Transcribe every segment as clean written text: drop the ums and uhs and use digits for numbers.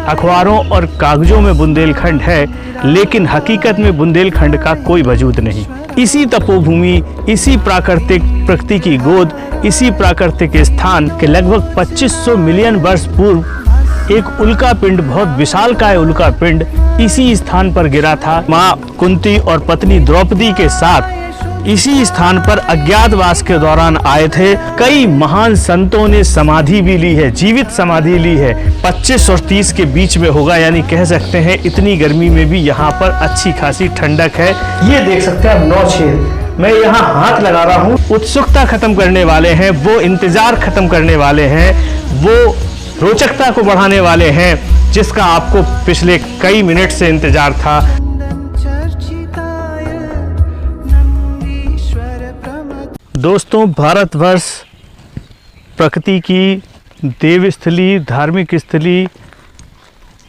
अखबारों और कागजों में बुंदेलखंड है, लेकिन हकीकत में बुंदेलखंड का कोई वजूद नहीं। इसी तपोभूमि, इसी प्राकृतिक प्रकृति की गोद, इसी प्राकृतिक स्थान के लगभग 2500 मिलियन वर्ष पूर्व एक उल्का पिंड, बहुत विशालकाय उल्का पिंड इसी स्थान पर गिरा था। माँ कुंती और पत्नी द्रौपदी के साथ इसी स्थान पर अज्ञातवास के दौरान आए थे। कई महान संतों ने समाधि भी ली है, जीवित समाधि ली है। 25 और 30 के बीच में होगा, यानी कह सकते हैं इतनी गर्मी में भी यहाँ पर अच्छी खासी ठंडक है। ये देख सकते हैं आप 9 छेद, मैं यहाँ हाथ लगा रहा हूँ। उत्सुकता खत्म करने वाले हैं, वो इंतजार खत्म करने वाले हैं, वो रोचकता को बढ़ाने वाले हैं जिसका आपको पिछले कई मिनट से इंतजार था। दोस्तों, भारतवर्ष प्रकृति की देवस्थली, धार्मिक स्थली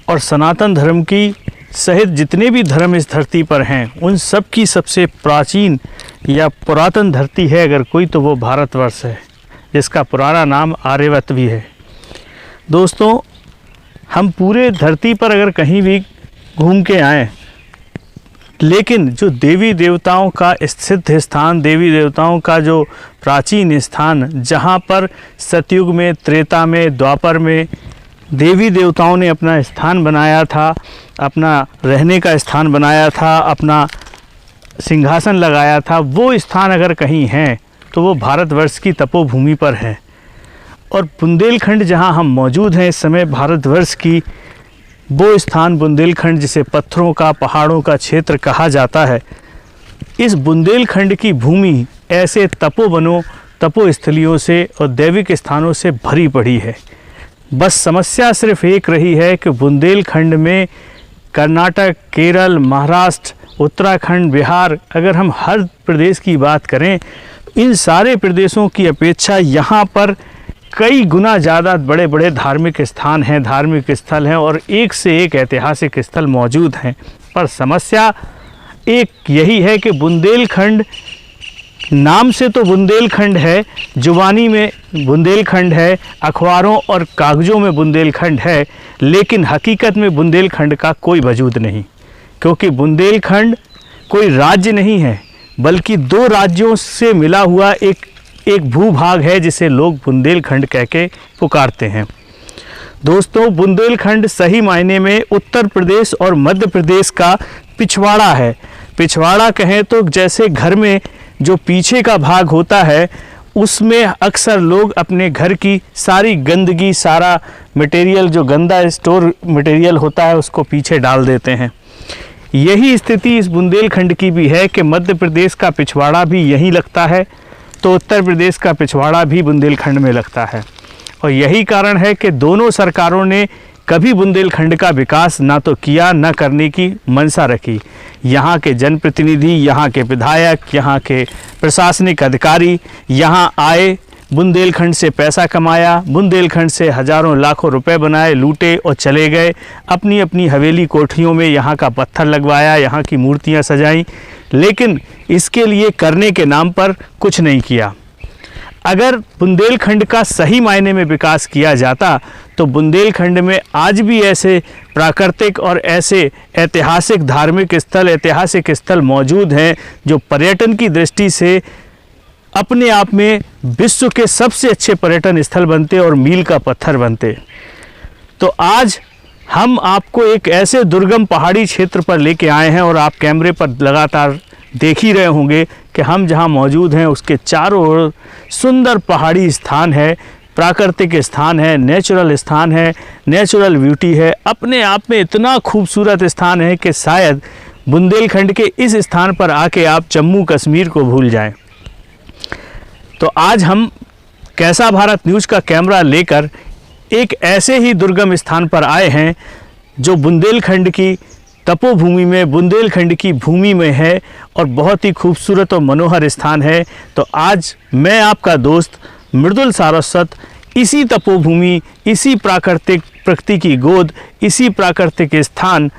और सनातन धर्म की सहित जितने भी धर्म इस धरती पर हैं, उन सब की सबसे प्राचीन या पुरातन धरती है अगर कोई, तो वो भारतवर्ष है, जिसका पुराना नाम आर्यवत भी है। दोस्तों, हम पूरे धरती पर अगर कहीं भी घूम के आएँ, लेकिन जो देवी देवताओं का सिद्ध स्थान, देवी देवताओं का जो प्राचीन स्थान, जहाँ पर सतयुग में, त्रेता में, द्वापर में देवी देवताओं ने अपना स्थान बनाया था, अपना रहने का स्थान बनाया था, अपना सिंहासन लगाया था, वो स्थान अगर कहीं हैं तो वो भारतवर्ष की तपोभूमि पर है। और बुंदेलखंड जहाँ हम मौजूद हैं इस समय, भारतवर्ष की वो स्थान बुंदेलखंड, जिसे पत्थरों का, पहाड़ों का क्षेत्र कहा जाता है, इस बुंदेलखंड की भूमि ऐसे तपोवनों, तपोस्थलियों से और दैविक स्थानों से भरी पड़ी है। बस समस्या सिर्फ एक रही है कि बुंदेलखंड में कर्नाटक, केरल, महाराष्ट्र, उत्तराखंड, बिहार, अगर हम हर प्रदेश की बात करें, इन सारे प्रदेशों की अपेक्षा यहाँ पर कई गुना ज़्यादा बड़े बड़े धार्मिक स्थान हैं, धार्मिक स्थल हैं और एक से एक ऐतिहासिक स्थल मौजूद हैं। पर समस्या एक यही है कि बुंदेलखंड नाम से तो बुंदेलखंड है, जुबानी में बुंदेलखंड है, अखबारों और कागज़ों में बुंदेलखंड है, लेकिन हकीकत में बुंदेलखंड का कोई वजूद नहीं, क्योंकि बुंदेलखंड कोई राज्य नहीं है, बल्कि 2 राज्यों से मिला हुआ एक भूभाग है, जिसे लोग बुंदेलखंड कह के पुकारते हैं। दोस्तों, बुंदेलखंड सही मायने में उत्तर प्रदेश और मध्य प्रदेश का पिछवाड़ा है। पिछवाड़ा कहें तो जैसे घर में जो पीछे का भाग होता है, उसमें अक्सर लोग अपने घर की सारी गंदगी, सारा मटेरियल, जो गंदा स्टोर मटेरियल होता है, उसको पीछे डाल देते हैं। यही स्थिति इस बुंदेलखंड की भी है कि मध्य प्रदेश का पिछवाड़ा भी यहीं लगता है, तो उत्तर प्रदेश का पिछवाड़ा भी बुंदेलखंड में लगता है। और यही कारण है कि दोनों सरकारों ने कभी बुंदेलखंड का विकास ना तो किया, ना करने की मंशा रखी। यहाँ के जनप्रतिनिधि, यहाँ के विधायक, यहाँ के प्रशासनिक अधिकारी यहाँ आए, बुंदेलखंड से पैसा कमाया, बुंदेलखंड से हज़ारों लाखों रुपए बनाए, लूटे और चले गए। अपनी अपनी हवेली कोठियों में यहाँ का पत्थर लगवाया, यहाँ की मूर्तियाँ सजाई, लेकिन इसके लिए करने के नाम पर कुछ नहीं किया। अगर बुंदेलखंड का सही मायने में विकास किया जाता तो बुंदेलखंड में आज भी ऐसे प्राकृतिक और ऐसे ऐतिहासिक धार्मिक स्थल, ऐतिहासिक स्थल मौजूद हैं जो पर्यटन की दृष्टि से अपने आप में विश्व के सबसे अच्छे पर्यटन स्थल बनते और मील का पत्थर बनते। तो आज हम आपको एक ऐसे दुर्गम पहाड़ी क्षेत्र पर लेके आए हैं और आप कैमरे पर लगातार देख ही रहे होंगे कि हम जहां मौजूद हैं उसके चारों ओर सुंदर पहाड़ी स्थान है, प्राकृतिक स्थान है, नेचुरल स्थान है, नेचुरल ब्यूटी है। अपने आप में इतना खूबसूरत स्थान है कि शायद बुंदेलखंड के इस स्थान पर आके आप जम्मू कश्मीर को भूल जाएं। तो आज हम कैसा भारत न्यूज़ का कैमरा लेकर एक ऐसे ही दुर्गम स्थान पर आए हैं जो बुंदेलखंड की तपोभूमि में, बुंदेलखंड की भूमि में है और बहुत ही खूबसूरत और मनोहर स्थान है। तो आज मैं आपका दोस्त मृदुल सारस्वत इसी तपोभूमि, इसी प्राकृतिक प्रकृति की गोद, इसी प्राकृतिक स्थान,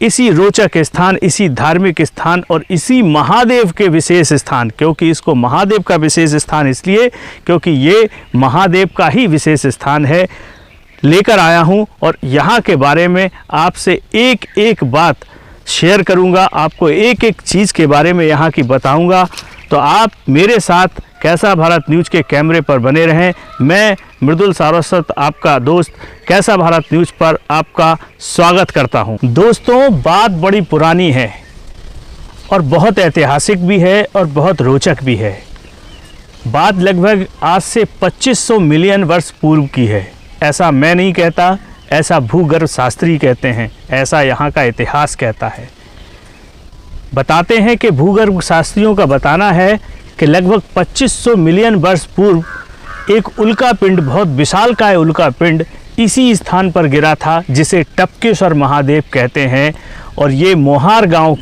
इसी रोचक स्थान, इसी धार्मिक स्थान और इसी महादेव के विशेष स्थान, क्योंकि इसको महादेव का विशेष स्थान इसलिए क्योंकि ये महादेव का ही विशेष स्थान है, लेकर आया हूं और यहाँ के बारे में आपसे एक एक बात शेयर करूंगा, आपको एक एक चीज़ के बारे में यहाँ की बताऊंगा। तो आप मेरे साथ कैसा भारत न्यूज़ के कैमरे पर बने रहें। मैं मृदुल सारस्वत, आपका दोस्त, कैसा भारत न्यूज़ पर आपका स्वागत करता हूं। दोस्तों, बात बड़ी पुरानी है और बहुत ऐतिहासिक भी है और बहुत रोचक भी है। बात लगभग आज से 2500 मिलियन वर्ष पूर्व की है। ऐसा मैं नहीं कहता, ऐसा भूगर्भ शास्त्री कहते हैं, ऐसा यहाँ का इतिहास कहता है। बताते हैं कि भूगर्भ शास्त्रियों का बताना है कि लगभग 2500 मिलियन वर्ष पूर्व एक उल्का पिंड, बहुत विशालकाय उल्का पिंड इसी स्थान पर गिरा था, जिसे टपकेश्वर महादेव कहते हैं और ये मोहार गांव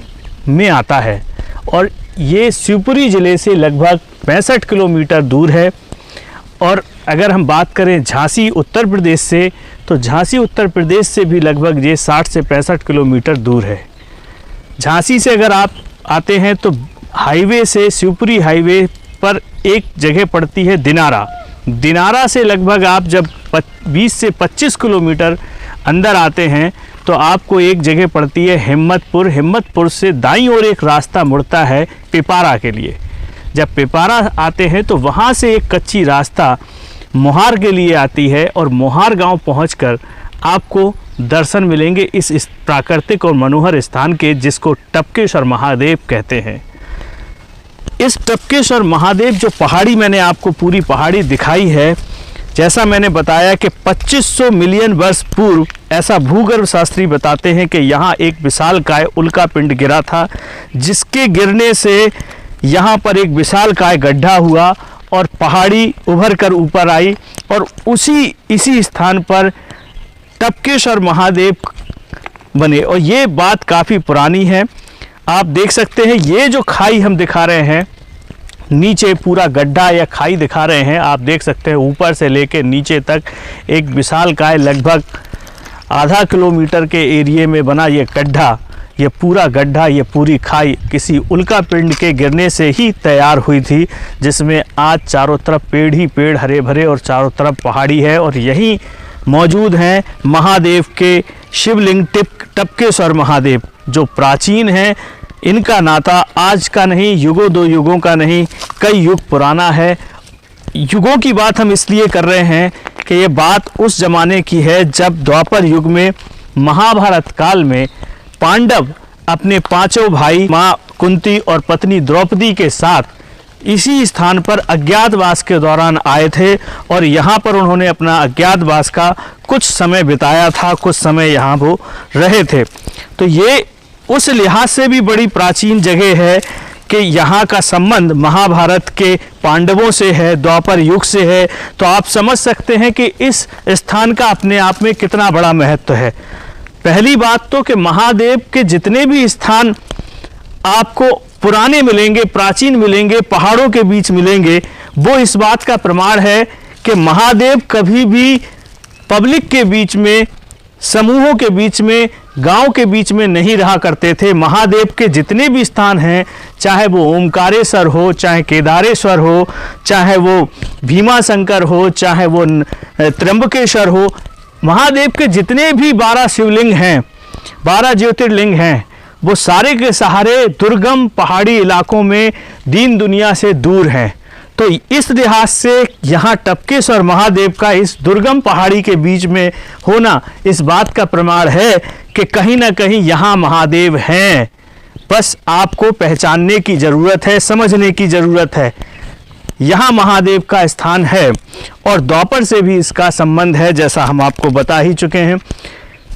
में आता है और ये शिवपुरी ज़िले से लगभग 65 किलोमीटर दूर है। और अगर हम बात करें झांसी उत्तर प्रदेश से, तो झांसी उत्तर प्रदेश से भी लगभग ये 60 से 65 किलोमीटर दूर है। झांसी से अगर आप आते हैं तो हाईवे से, शिवपुरी हाईवे पर एक जगह पड़ती है दिनारा। दिनारा से लगभग आप जब 20 से 25 किलोमीटर अंदर आते हैं तो आपको एक जगह पड़ती है हिम्मतपुर। हिम्मतपुर से दाईं ओर एक रास्ता मुड़ता है पिपारा के लिए। जब पिपारा आते हैं तो वहाँ से एक कच्ची रास्ता मोहार के लिए आती है और मोहार गांव पहुंचकर आपको दर्शन मिलेंगे इस प्राकृतिक और मनोहर स्थान के, जिसको टपकेश्वर महादेव कहते हैं। इस टपकेश्वर महादेव जो पहाड़ी मैंने आपको पूरी पहाड़ी दिखाई है, जैसा मैंने बताया कि 2500 मिलियन वर्ष पूर्व ऐसा भूगर्भ शास्त्री बताते हैं कि यहाँ एक विशालकाय उल्का पिंड गिरा था, जिसके गिरने से यहाँ पर एक विशालकाय गड्ढा हुआ और पहाड़ी उभर कर ऊपर आई और इसी स्थान पर टपकेश्वर महादेव बने। और ये बात काफ़ी पुरानी है। आप देख सकते हैं ये जो खाई हम दिखा रहे हैं, नीचे पूरा गड्ढा या खाई दिखा रहे हैं, आप देख सकते हैं ऊपर से लेकर नीचे तक एक विशालकाय लगभग आधा किलोमीटर के एरिए में बना ये गड्ढा, ये पूरा गड्ढा, ये पूरी खाई किसी उल्का पिंड के गिरने से ही तैयार हुई थी, जिसमें आज चारों तरफ पेड़ ही पेड़, हरे भरे और चारों तरफ पहाड़ी है। और यहीं मौजूद हैं महादेव के शिवलिंग टपकेश्वर महादेव, जो प्राचीन हैं। इनका नाता आज का नहीं, युगों दो युगों का नहीं, कई युग पुराना है। युगों की बात हम इसलिए कर रहे हैं कि ये बात उस ज़माने की है जब द्वापर युग में महाभारत काल में पांडव अपने पांचों भाई, माँ कुंती और पत्नी द्रौपदी के साथ इसी स्थान पर अज्ञातवास के दौरान आए थे और यहाँ पर उन्होंने अपना अज्ञातवास का कुछ समय बिताया था, कुछ समय यहाँ वो रहे थे। तो ये उस लिहाज से भी बड़ी प्राचीन जगह है कि यहाँ का संबंध महाभारत के पांडवों से है, द्वापर युग से है। तो आप समझ सकते हैं कि इस स्थान का अपने आप में कितना बड़ा महत्व है। पहली बात तो कि महादेव के जितने भी स्थान आपको पुराने मिलेंगे, प्राचीन मिलेंगे, पहाड़ों के बीच मिलेंगे, वो इस बात का प्रमाण है कि महादेव कभी भी पब्लिक के बीच में, समूहों के बीच में, गांव के बीच में नहीं रहा करते थे। महादेव के जितने भी स्थान हैं, चाहे वो ओमकारेश्वर हो, चाहे केदारेश्वर हो, चाहे वो भीमाशंकर हो, चाहे वो त्र्यंबकेश्वर हो, महादेव के जितने भी 12 शिवलिंग हैं, 12 ज्योतिर्लिंग हैं, वो सारे के सहारे दुर्गम पहाड़ी इलाकों में दीन दुनिया से दूर हैं। तो इस लिहाज से यहाँ टपकेश्वर महादेव का इस दुर्गम पहाड़ी के बीच में होना इस बात का प्रमाण है कि कहीं ना कहीं यहाँ महादेव हैं। बस आपको पहचानने की ज़रूरत है, समझने की ज़रूरत है। यहाँ महादेव का स्थान है और द्वापर से भी इसका संबंध है, जैसा हम आपको बता ही चुके हैं।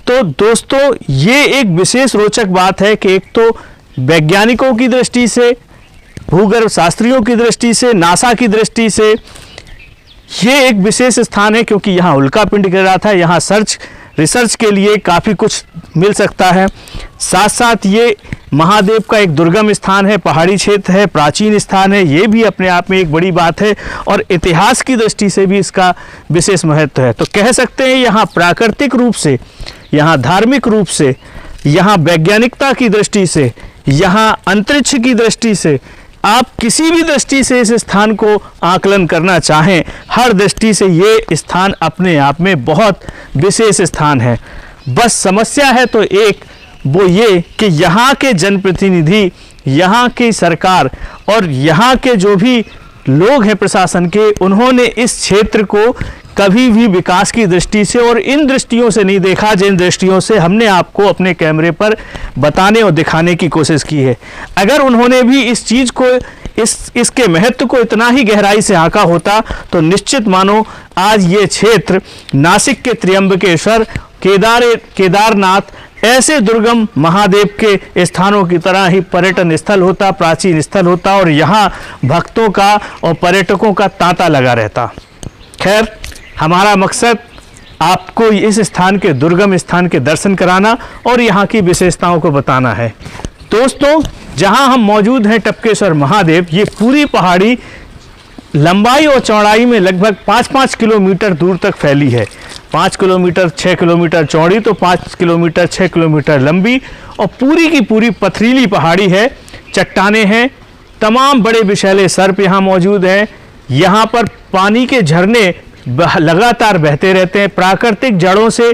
तो दोस्तों, ये एक विशेष रोचक बात है कि एक तो वैज्ञानिकों की दृष्टि से, भूगर्भ शास्त्रियों की दृष्टि से, नासा की दृष्टि से ये एक विशेष स्थान है, क्योंकि यहाँ उल्का पिंड गिर रहा था। यहाँ रिसर्च के लिए काफ़ी कुछ मिल सकता है। साथ साथ ये महादेव का एक दुर्गम स्थान है, पहाड़ी क्षेत्र है, प्राचीन स्थान है, ये भी अपने आप में एक बड़ी बात है और इतिहास की दृष्टि से भी इसका विशेष महत्व है। तो कह सकते हैं यहाँ प्राकृतिक रूप से, यहाँ धार्मिक रूप से, यहाँ वैज्ञानिकता की दृष्टि से, यहाँ अंतरिक्ष की दृष्टि से, आप किसी भी दृष्टि से इस स्थान को आकलन करना चाहें, हर दृष्टि से ये स्थान अपने आप में बहुत विशेष स्थान है। बस समस्या है तो एक वो ये कि यहाँ के जनप्रतिनिधि, यहाँ की सरकार और यहाँ के जो भी लोग हैं प्रशासन के, उन्होंने इस क्षेत्र को कभी भी विकास की दृष्टि से और इन दृष्टियों से नहीं देखा जिन दृष्टियों से हमने आपको अपने कैमरे पर बताने और दिखाने की कोशिश की है। अगर उन्होंने भी इस चीज़ को, इसके महत्व को इतना ही गहराई से आंका होता तो निश्चित मानो आज ये क्षेत्र नासिक के त्र्यंबकेश्वर, केदारनाथ ऐसे दुर्गम महादेव के स्थानों की तरह ही पर्यटन स्थल होता, प्राचीन स्थल होता और यहाँ भक्तों का और पर्यटकों का तांता लगा रहता। खैर, हमारा मकसद आपको इस स्थान के, दुर्गम स्थान के दर्शन कराना और यहाँ की विशेषताओं को बताना है। दोस्तों, जहाँ हम मौजूद हैं टपकेश्वर महादेव, ये पूरी पहाड़ी लंबाई और चौड़ाई में लगभग 5-5 किलोमीटर दूर तक फैली है। 5 किलोमीटर 6 किलोमीटर चौड़ी तो 5 किलोमीटर 6 किलोमीटर लंबी और पूरी की पूरी पथरीली पहाड़ी है। चट्टानें हैं, तमाम बड़े विषैले सर्प यहाँ मौजूद हैं। यहाँ पर पानी के झरने लगातार बहते रहते हैं। प्राकृतिक जड़ों से,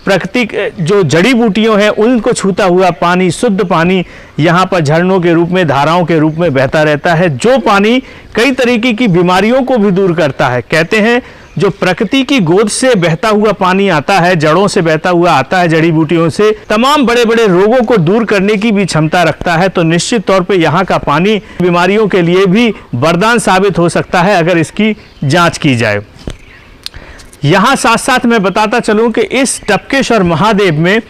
प्राकृतिक जो जड़ी बूटियों हैं उनको छूता हुआ पानी, शुद्ध पानी यहाँ पर झरनों के रूप में, धाराओं के रूप में बहता रहता है, जो पानी कई तरीके की बीमारियों को भी दूर करता है। कहते हैं जो प्रकृति की गोद से बहता हुआ पानी आता है, जड़ों से बहता हुआ आता है, जड़ी बूटियों से, तमाम बड़े बड़े रोगों को दूर करने की भी क्षमता रखता है। तो निश्चित तौर पे यहाँ का पानी बीमारियों के लिए भी वरदान साबित हो सकता है अगर इसकी जाँच की जाए। यहाँ साथ साथ मैं बताता चलूँ कि इस टपकेश्वर महादेव में,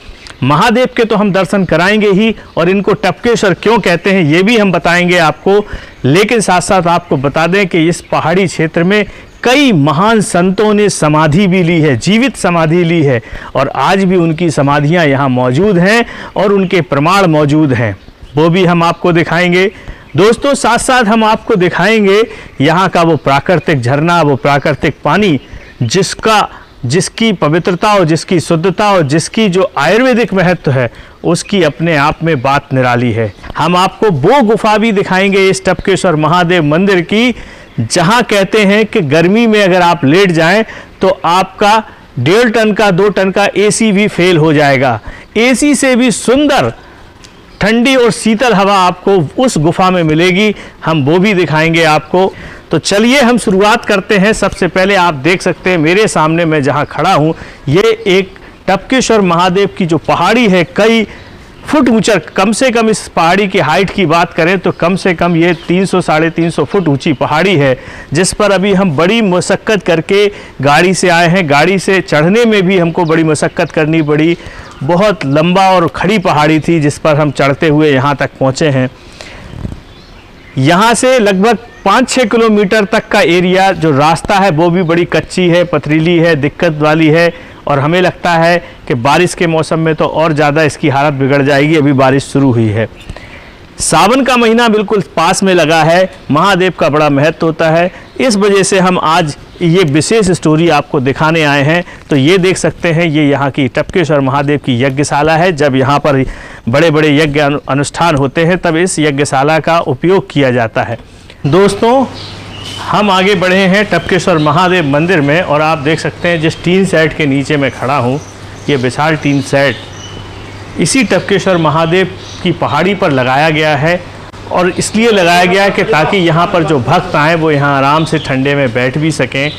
महादेव के तो हम दर्शन कराएंगे ही और इनको टपकेश्वर क्यों कहते हैं ये भी हम बताएंगे आपको, लेकिन साथ साथ आपको बता दें कि इस पहाड़ी क्षेत्र में कई महान संतों ने समाधि भी ली है, जीवित समाधि ली है और आज भी उनकी समाधियाँ यहाँ मौजूद हैं और उनके प्रमाण मौजूद हैं, वो भी हम आपको दिखाएंगे। दोस्तों, साथ साथ हम आपको दिखाएंगे यहाँ का वो प्राकृतिक झरना, वो प्राकृतिक पानी जिसकी पवित्रता और जिसकी शुद्धता और जिसकी जो आयुर्वेदिक महत्व है उसकी अपने आप में बात निराली है। हम आपको वो गुफा भी दिखाएंगे इस टपकेश्वर महादेव मंदिर की, जहां कहते हैं कि गर्मी में अगर आप लेट जाएं तो आपका 1.5 टन का 2 टन का एसी भी फेल हो जाएगा। एसी से भी सुंदर ठंडी और शीतल हवा आपको उस गुफा में मिलेगी, हम वो भी दिखाएंगे आपको। तो चलिए हम शुरुआत करते हैं। सबसे पहले आप देख सकते हैं मेरे सामने मैं जहां खड़ा हूं, ये एक टपकेश्वर महादेव की जो पहाड़ी है, कई फुट ऊंचा, कम से कम इस पहाड़ी की हाइट की बात करें तो कम से कम ये 300-350 फुट ऊंची पहाड़ी है, जिस पर अभी हम बड़ी मशक्क़त करके गाड़ी से आए हैं। गाड़ी से चढ़ने में भी हमको बड़ी मशक्क़त करनी पड़ी, बहुत लंबा और खड़ी पहाड़ी थी जिस पर हम चढ़ते हुए यहाँ तक पहुँचे हैं। यहाँ से लगभग 5-6 किलोमीटर तक का एरिया जो रास्ता है वो भी बड़ी कच्ची है, पथरीली है, दिक्कत वाली है और हमें लगता है कि बारिश के मौसम में तो और ज़्यादा इसकी हालत बिगड़ जाएगी। अभी बारिश शुरू हुई है, सावन का महीना बिल्कुल पास में लगा है, महादेव का बड़ा महत्व होता है, इस वजह से हम आज ये विशेष स्टोरी आपको दिखाने आए हैं। तो ये देख सकते हैं, ये यहाँ की टपकेश्वर महादेव की यज्ञशाला है। जब यहाँ पर बड़े बड़े यज्ञ अनुष्ठान होते हैं तब इस यज्ञशाला का उपयोग किया जाता है। दोस्तों, हम आगे बढ़े हैं टपकेश्वर महादेव मंदिर में और आप देख सकते हैं जिस टीन सेट के नीचे मैं खड़ा हूँ, ये विशाल टीन सेट इसी टपकेश्वर महादेव की पहाड़ी पर लगाया गया है और इसलिए लगाया गया है कि ताकि यहाँ पर जो भक्त आएँ वो यहाँ आराम से ठंडे में बैठ भी सकें।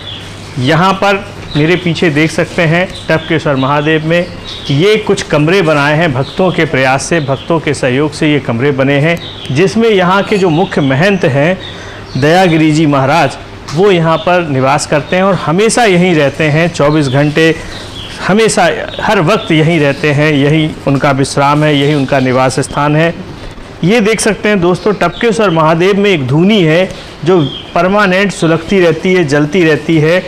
यहाँ पर मेरे पीछे देख सकते हैं टपकेश्वर महादेव में ये कुछ कमरे बनाए हैं भक्तों के प्रयास से, भक्तों के सहयोग से ये कमरे बने हैं, जिसमें यहाँ के जो मुख्य महंत हैं दयागिरी जी महाराज, वो यहाँ पर निवास करते हैं और हमेशा यहीं रहते हैं, 24 घंटे हमेशा हर वक्त यहीं रहते हैं, यही उनका विश्राम है, यही उनका निवास स्थान है। ये देख सकते हैं दोस्तों, टपकेश्वर महादेव में एक धूनी है जो परमानेंट सुलगती रहती है, जलती रहती है।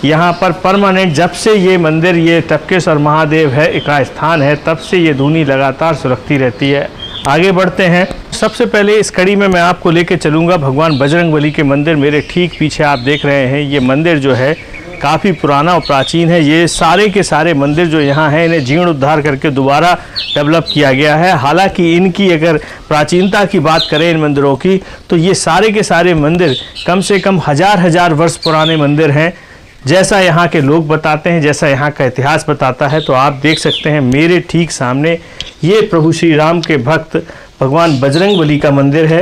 यहाँ पर परमानेंट, जब से ये मंदिर, ये टपकेश्वर महादेव है का स्थान है, तब से ये धूनी लगातार सुलगती रहती है। आगे बढ़ते हैं। सबसे पहले इस कड़ी में मैं आपको लेके चलूँगा भगवान बजरंगबली के मंदिर। मेरे ठीक पीछे आप देख रहे हैं ये मंदिर जो है काफ़ी पुराना और प्राचीन है। ये सारे के सारे मंदिर जो यहाँ हैं इन्हें जीर्णोद्धार करके दोबारा डेवलप किया गया है। हालांकि इनकी अगर प्राचीनता की बात करें इन मंदिरों की, तो ये सारे के सारे मंदिर कम से कम हजार वर्ष पुराने मंदिर हैं, जैसा यहाँ के लोग बताते हैं, जैसा यहाँ का इतिहास बताता है। तो आप देख सकते हैं मेरे ठीक सामने ये प्रभु श्री राम के भक्त भगवान बजरंगबली का मंदिर है,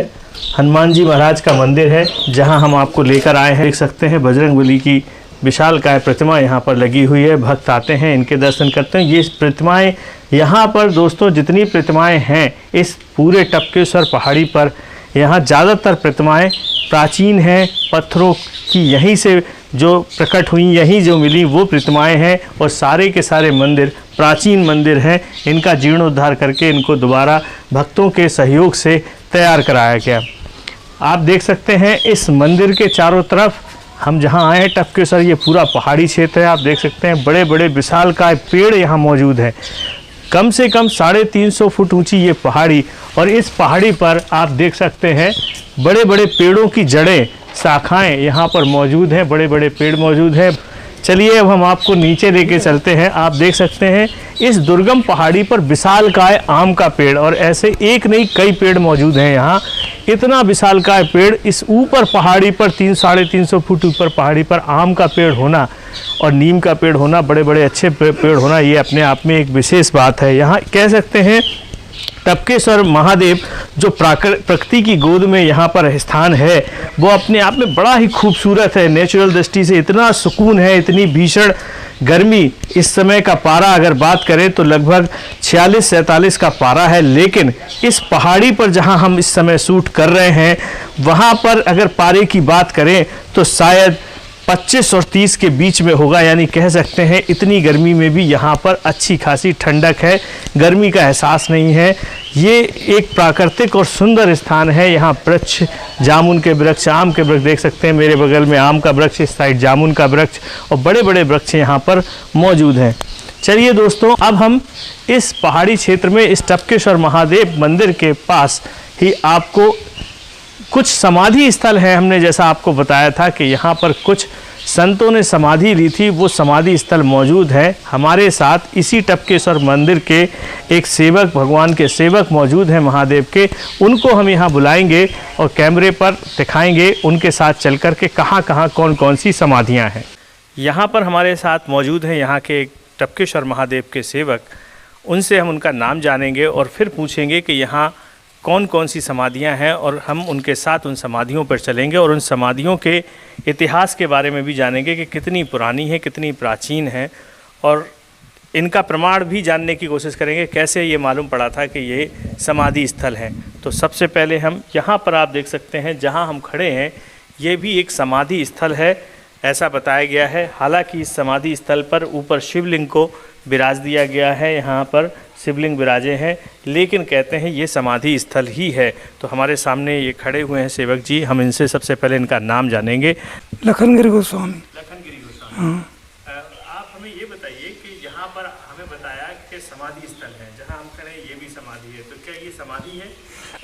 हनुमान जी महाराज का मंदिर है, जहाँ हम आपको लेकर आए हैं। देख सकते हैं बजरंगबली की विशालकाय प्रतिमा यहाँ पर लगी हुई है। भक्त आते हैं, इनके दर्शन करते हैं। ये प्रतिमाएं यहाँ पर दोस्तों जितनी प्रतिमाएं हैं इस पूरे टपकेश्वर पहाड़ी पर, यहाँ ज़्यादातर प्रतिमाएं प्राचीन हैं, पत्थरों की यहीं से जो प्रकट हुई, यहीं जो मिली वो प्रतिमाएं हैं। और सारे के सारे मंदिर प्राचीन मंदिर हैं। इनका जीर्णोद्धार करके इनको दोबारा भक्तों के सहयोग से तैयार कराया गया। आप देख सकते हैं इस मंदिर के चारों तरफ हम जहां आए हैं टपकेश्वर, ये पूरा पहाड़ी क्षेत्र है। आप देख सकते हैं बड़े बड़े विशालकाय पेड़ यहाँ मौजूद हैं। कम से कम 350 फुट ऊंची ये पहाड़ी, और इस पहाड़ी पर आप देख सकते हैं बड़े बड़े पेड़ों की जड़ें, शाखाएं यहाँ पर मौजूद हैं, बड़े बड़े पेड़ मौजूद हैं। चलिए अब हम आपको नीचे लेके चलते हैं। आप देख सकते हैं इस दुर्गम पहाड़ी पर विशालकाय आम का पेड़, और ऐसे एक नहीं कई पेड़ मौजूद हैं यहाँ। इतना विशालकाय पेड़ इस ऊपर पहाड़ी पर 300-350 फुट ऊपर पहाड़ी पर आम का पेड़ होना और नीम का पेड़ होना, बड़े बड़े अच्छे पेड़ होना, ये अपने आप में एक विशेष बात है। यहाँ कह सकते हैं टपकेश्वर महादेव जो प्रकृति की गोद में यहाँ पर स्थान है वो अपने आप में बड़ा ही खूबसूरत है। नेचुरल दृष्टि से इतना सुकून है, इतनी भीषण गर्मी। इस समय का पारा अगर बात करें तो लगभग 46-47 का पारा है, लेकिन इस पहाड़ी पर जहाँ हम इस समय शूट कर रहे हैं वहाँ पर अगर पारे की बात करें तो शायद 25 और 30 के बीच में होगा। यानी कह सकते हैं इतनी गर्मी में भी यहाँ पर अच्छी खासी ठंडक है, गर्मी का एहसास नहीं है। ये एक प्राकृतिक और सुंदर स्थान है। यहाँ वृक्ष, जामुन के वृक्ष, आम के वृक्ष देख सकते हैं, मेरे बगल में आम का वृक्ष, इस साइड जामुन का वृक्ष, और बड़े बड़े वृक्ष यहाँ पर मौजूद हैं। चलिए दोस्तों, अब हम इस पहाड़ी क्षेत्र में इस टपकेश्वर महादेव मंदिर के पास ही आपको कुछ समाधि स्थल है। हमने जैसा आपको बताया था कि यहाँ पर कुछ संतों ने समाधि ली थी, वो समाधि स्थल मौजूद है। हमारे साथ इसी टपकेश्वर मंदिर के एक सेवक, भगवान के सेवक मौजूद हैं महादेव के, उनको हम यहाँ बुलाएंगे और कैमरे पर दिखाएंगे उनके साथ चल कर के कहाँ कहाँ कौन कौन सी समाधियाँ हैं। यहाँ पर हमारे साथ मौजूद हैं यहाँ के टपकेश्वर महादेव के सेवक, उनसे हम उनका नाम जानेंगे और फिर पूछेंगे कि यहाँ कौन कौन सी समाधियां हैं, और हम उनके साथ उन समाधियों पर चलेंगे और उन समाधियों के इतिहास के बारे में भी जानेंगे कि कितनी पुरानी है, कितनी प्राचीन है, और इनका प्रमाण भी जानने की कोशिश करेंगे कैसे ये मालूम पड़ा था कि ये समाधि स्थल है। तो सबसे पहले हम यहाँ पर आप देख सकते हैं जहाँ हम खड़े हैं ये भी एक समाधि स्थल है, ऐसा बताया गया है। हालांकि इस समाधि स्थल पर ऊपर शिवलिंग को विराज दिया गया है, यहाँ पर शिवलिंग विराजे हैं, लेकिन कहते हैं ये समाधि स्थल ही है। तो हमारे सामने ये खड़े हुए हैं सेवक जी, हम इनसे सबसे पहले इनका नाम जानेंगे। लखनगिरी गोस्वामी। लखनगिरी गोस्वामी। हाँ। आप हमें ये बताइए कि यहाँ पर हमें बताया कि समाधि स्थल है, जहाँ हम खड़े ये भी समाधि है, तो क्या ये समाधि है?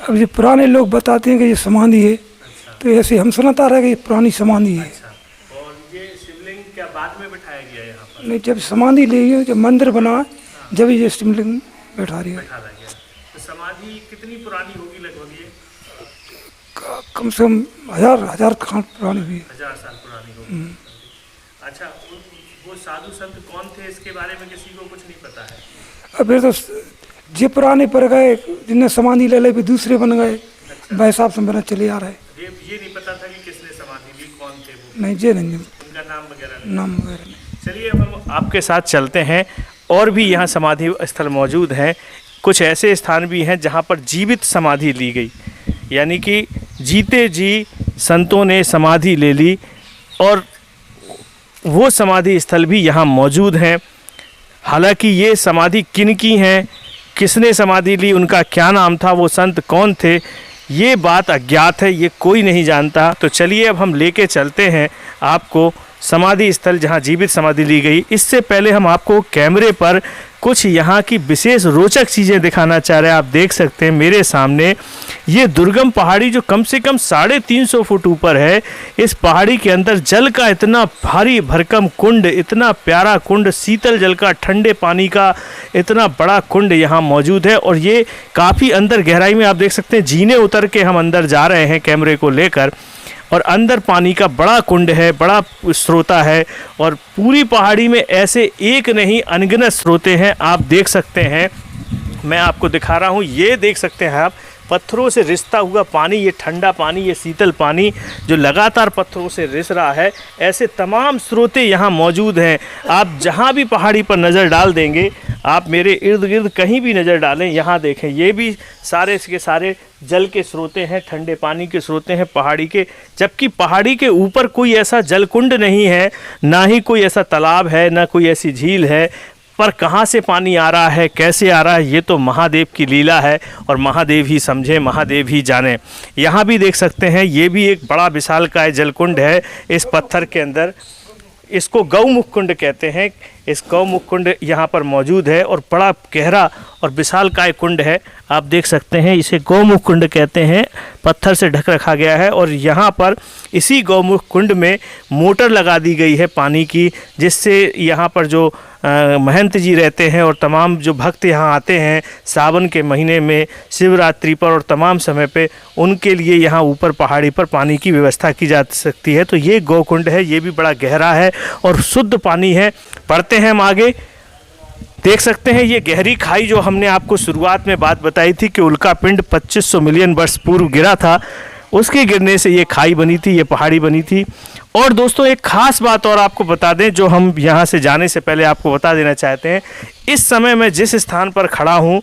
अब ये पुराने लोग बताते हैं कि ये समाधि है। अच्छा। तो ऐसे हम सुनाता रहे कि ये पुरानी समाधि है। अच्छा। और ये शिवलिंग क्या बाद में बिठाया गया यहाँ पर? नहीं, जब समाधि ली है, जब मंदिर बना जब ये शिवलिंग बैठा रही है। तो समाधि कितनी पुरानी होगी लगभग? ये कम से कम हजार खान पुरानी हुई है। 1000 साल पुरानी होगी। अच्छा, वो साधु संत कौन थे इसके बारे में किसी को कुछ नहीं पता है? अब फिर तो जे पुराने पर गए, जिनने समाधि ले भी दूसरे बन गए। अच्छा। हिसाब से बना चले आ रहे। ये नहीं पता था कि किसने समाधि ली, कौन थे वो? नहीं, जे नहीं, उनका नाम वगैरह नहीं। चलिए अब हम आपके साथ चलते हैं। और भी यहाँ समाधि स्थल मौजूद हैं। कुछ ऐसे स्थान भी हैं जहाँ पर जीवित समाधि ली गई, यानी कि जीते जी संतों ने समाधि ले ली, और वो समाधि स्थल भी यहाँ मौजूद हैं। हालांकि ये समाधि किन की हैं, किसने समाधि ली, उनका क्या नाम था, वो संत कौन थे, ये बात अज्ञात है, ये कोई नहीं जानता। तो चलिए अब हम लेके चलते हैं आपको समाधि स्थल जहां जीवित समाधि ली गई, इससे पहले हम आपको कैमरे पर कुछ यहाँ की विशेष रोचक चीज़ें दिखाना चाह रहे हैं। आप देख सकते हैं मेरे सामने ये दुर्गम पहाड़ी जो कम से कम 350 फुट ऊपर है। इस पहाड़ी के अंदर जल का इतना भारी भरकम कुंड, इतना प्यारा कुंड, शीतल जल का, ठंडे पानी का इतना बड़ा कुंड यहाँ मौजूद है। और ये काफ़ी अंदर गहराई में आप देख सकते हैं, जीने उतर के हम अंदर जा रहे हैं कैमरे को लेकर, और अंदर पानी का बड़ा कुंड है, बड़ा स्रोता है। और पूरी पहाड़ी में ऐसे एक नहीं अनगिनत स्रोते हैं, आप देख सकते हैं। मैं आपको दिखा रहा हूँ, ये देख सकते हैं आप, पत्थरों से रिसता हुआ पानी, ये ठंडा पानी, ये शीतल पानी जो लगातार पत्थरों से रिस रहा है। ऐसे तमाम स्रोते यहाँ मौजूद हैं। आप जहाँ भी पहाड़ी पर नज़र डाल देंगे, आप मेरे इर्द गिर्द कहीं भी नज़र डालें, यहाँ देखें, ये भी सारे के सारे जल के स्रोते हैं, ठंडे पानी के स्रोते हैं पहाड़ी के। जबकि पहाड़ी के ऊपर कोई ऐसा जल कुंड नहीं है, ना ही कोई ऐसा तालाब है, ना कोई ऐसी झील है। पर कहाँ से पानी आ रहा है, कैसे आ रहा है, ये तो महादेव की लीला है, और महादेव ही समझे, महादेव ही जाने। यहाँ भी देख सकते हैं, ये भी एक बड़ा विशालकाय जलकुंड है इस पत्थर के अंदर। इसको गौमुख कुंड कहते हैं। इस गौमुख कुंड यहाँ पर मौजूद है और बड़ा गहरा और विशालकाय कुंड है। आप देख सकते हैं, इसे गौमुख कुंड कहते हैं। पत्थर से ढक रखा गया है और यहाँ पर इसी गौमुख कुंड में मोटर लगा दी गई है पानी की, जिससे यहाँ पर जो महंत जी रहते हैं और तमाम जो भक्त यहाँ आते हैं सावन के महीने में, शिवरात्रि पर और तमाम समय पे, उनके लिए यहाँ ऊपर पहाड़ी पर पानी की व्यवस्था की जा सकती है। तो ये गौकुंड है, ये भी बड़ा गहरा है और शुद्ध पानी है। पढ़ते हैं हम आगे, देख सकते हैं ये गहरी खाई जो हमने आपको शुरुआत में बात बताई थी कि उल्का पिंड 2500 मिलियन वर्ष पूर्व गिरा था, उसके गिरने से ये खाई बनी थी, ये पहाड़ी बनी थी। और दोस्तों एक ख़ास बात और आपको बता दें, जो हम यहाँ से जाने से पहले आपको बता देना चाहते हैं। इस समय मैं जिस स्थान पर खड़ा हूँ,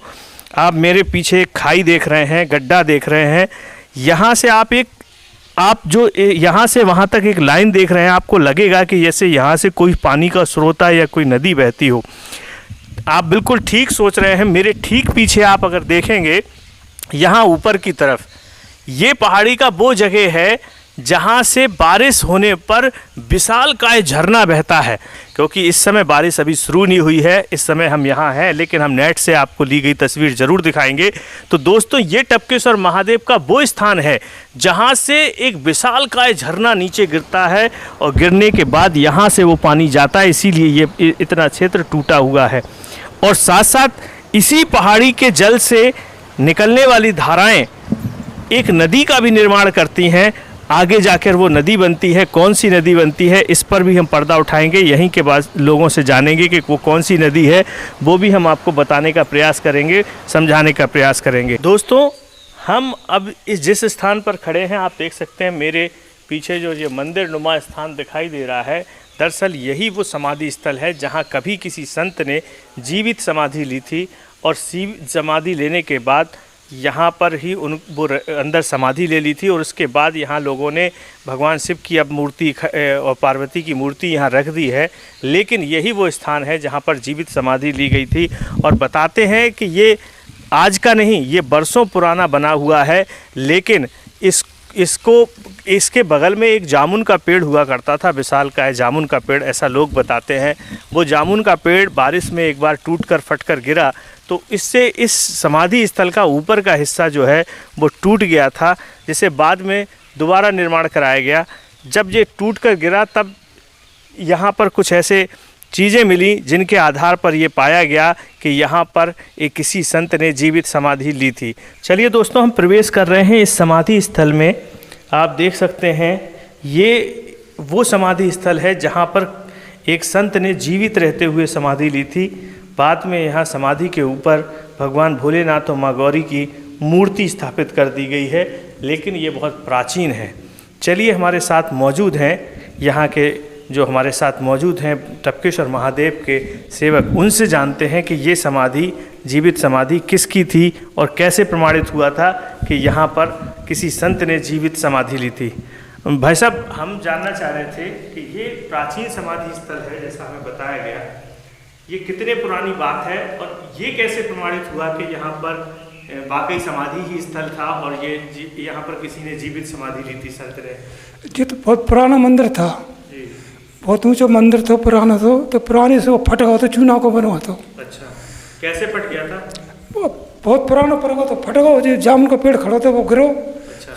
आप मेरे पीछे एक खाई देख रहे हैं, गड्ढा देख रहे हैं। यहाँ से आप जो यहाँ से वहाँ तक एक लाइन देख रहे हैं, आपको लगेगा कि जैसे यहाँ से कोई पानी का स्रोत या कोई नदी बहती हो। आप बिल्कुल ठीक सोच रहे हैं। मेरे ठीक पीछे आप अगर देखेंगे, यहाँ ऊपर की तरफ, ये पहाड़ी का वो जगह है जहाँ से बारिश होने पर विशालकाय झरना बहता है। क्योंकि इस समय बारिश अभी शुरू नहीं हुई है, इस समय हम यहाँ हैं, लेकिन हम नेट से आपको ली गई तस्वीर ज़रूर दिखाएंगे। तो दोस्तों ये टपकेश्वर महादेव का वो स्थान है जहाँ से एक विशालकाय झरना नीचे गिरता है और गिरने के बाद यहाँ से वो पानी जाता है, इसीलिए ये इतना क्षेत्र टूटा हुआ है। और साथ साथ इसी पहाड़ी के जल से निकलने वाली धाराएँ एक नदी का भी निर्माण करती हैं। आगे जाकर वो नदी बनती है, कौन सी नदी बनती है, इस पर भी हम पर्दा उठाएंगे। यहीं के बाद लोगों से जानेंगे कि वो कौन सी नदी है, वो भी हम आपको बताने का प्रयास करेंगे, समझाने का प्रयास करेंगे। दोस्तों हम अब जिस स्थान पर खड़े हैं, आप देख सकते हैं मेरे पीछे जो ये मंदिर नुमा स्थान दिखाई दे रहा है, दरअसल यही वो समाधि स्थल है जहाँ कभी किसी संत ने जीवित समाधि ली थी। और समाधि लेने के बाद यहाँ पर ही वो अंदर समाधि ले ली थी। और उसके बाद यहाँ लोगों ने भगवान शिव की अब मूर्ति और पार्वती की मूर्ति यहाँ रख दी है। लेकिन यही वो स्थान है जहाँ पर जीवित समाधि ली गई थी। और बताते हैं कि ये आज का नहीं, ये बरसों पुराना बना हुआ है। लेकिन इसके बगल में एक जामुन का पेड़ हुआ करता था, विशालकाय जामुन का पेड़, ऐसा लोग बताते हैं। वो जामुन का पेड़ बारिश में एक बार टूटकर फटकर गिरा, तो इससे इस समाधि स्थल का ऊपर का हिस्सा जो है वो टूट गया था, जिसे बाद में दोबारा निर्माण कराया गया। जब ये टूट कर गिरा तब यहाँ पर कुछ ऐसे चीज़ें मिली जिनके आधार पर ये पाया गया कि यहाँ पर एक किसी संत ने जीवित समाधि ली थी। चलिए दोस्तों हम प्रवेश कर रहे हैं इस समाधि स्थल में। आप देख सकते हैं ये वो समाधि स्थल है जहाँ पर एक संत ने जीवित रहते हुए समाधि ली थी। बाद में यहाँ समाधि के ऊपर भगवान भोलेनाथ और माँ गौरी की मूर्ति स्थापित कर दी गई है, लेकिन ये बहुत प्राचीन है। चलिए हमारे साथ मौजूद हैं यहाँ के जो हमारे साथ मौजूद हैं टपकेश्वर महादेव के सेवक, उनसे जानते हैं कि ये समाधि, जीवित समाधि किसकी थी और कैसे प्रमाणित हुआ था कि यहाँ पर किसी संत ने जीवित समाधि ली थी। भाई साहब, हम जानना चाह रहे थे कि ये प्राचीन समाधि स्थल है जैसा हमें बताया गया, ये कितने पुरानी बात है और ये कैसे प्रमाणित हुआ कि यहाँ पर वाकई समाधि ही स्थल था और ये यहाँ पर किसी ने जीवित समाधि ली थी संत ने? ये तो बहुत पुराना मंदिर था। बहुत ऊंचा मंदिर था, पुराना था, तो पुराने से वो फट गया था, चूना को बना था। अच्छा, कैसे फट गया था? वो बहुत पुराना पड़ गया, तो फट गया। जो जामुन का पेड़ खड़ा था वो गिरो,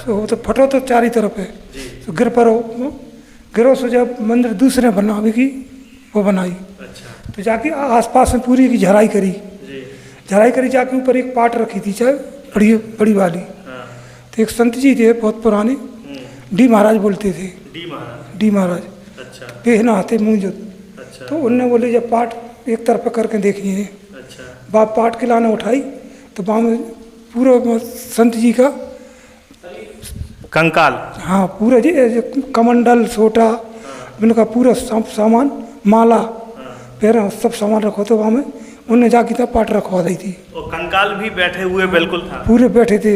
तो वो तो फटा तो चारों तरफ है, तो गिर पड़ो, गिरो। सो जब मंदिर दूसरे बनावे की वो बनाई, अच्छा, तो जाके आसपास में पूरी की झराई करी, झराई करी, जाके ऊपर एक पाट रखी थी चाहे बड़ी बड़ी वाली। तो एक संत जी थे बहुत पुराने, डी महाराज बोलते थे, डी महाराज, अच्छा, बेहना आते मुँह जो। अच्छा, तो उनने बोले जब पाट एक तरफ करके देखिए, अच्छा, बाप पाट के लाने उठाई, तो वहाँ में पूरा संत जी का कंकाल, हाँ पूरा जी कमंडल सोटा, इनका पूरा सामान, माला, पैर सब सामान रखो, तो वहाँ में उनने जाके तब पाट रखवा दी थी। और कंकाल भी बैठे हुए बिल्कुल था, पूरे बैठे थे,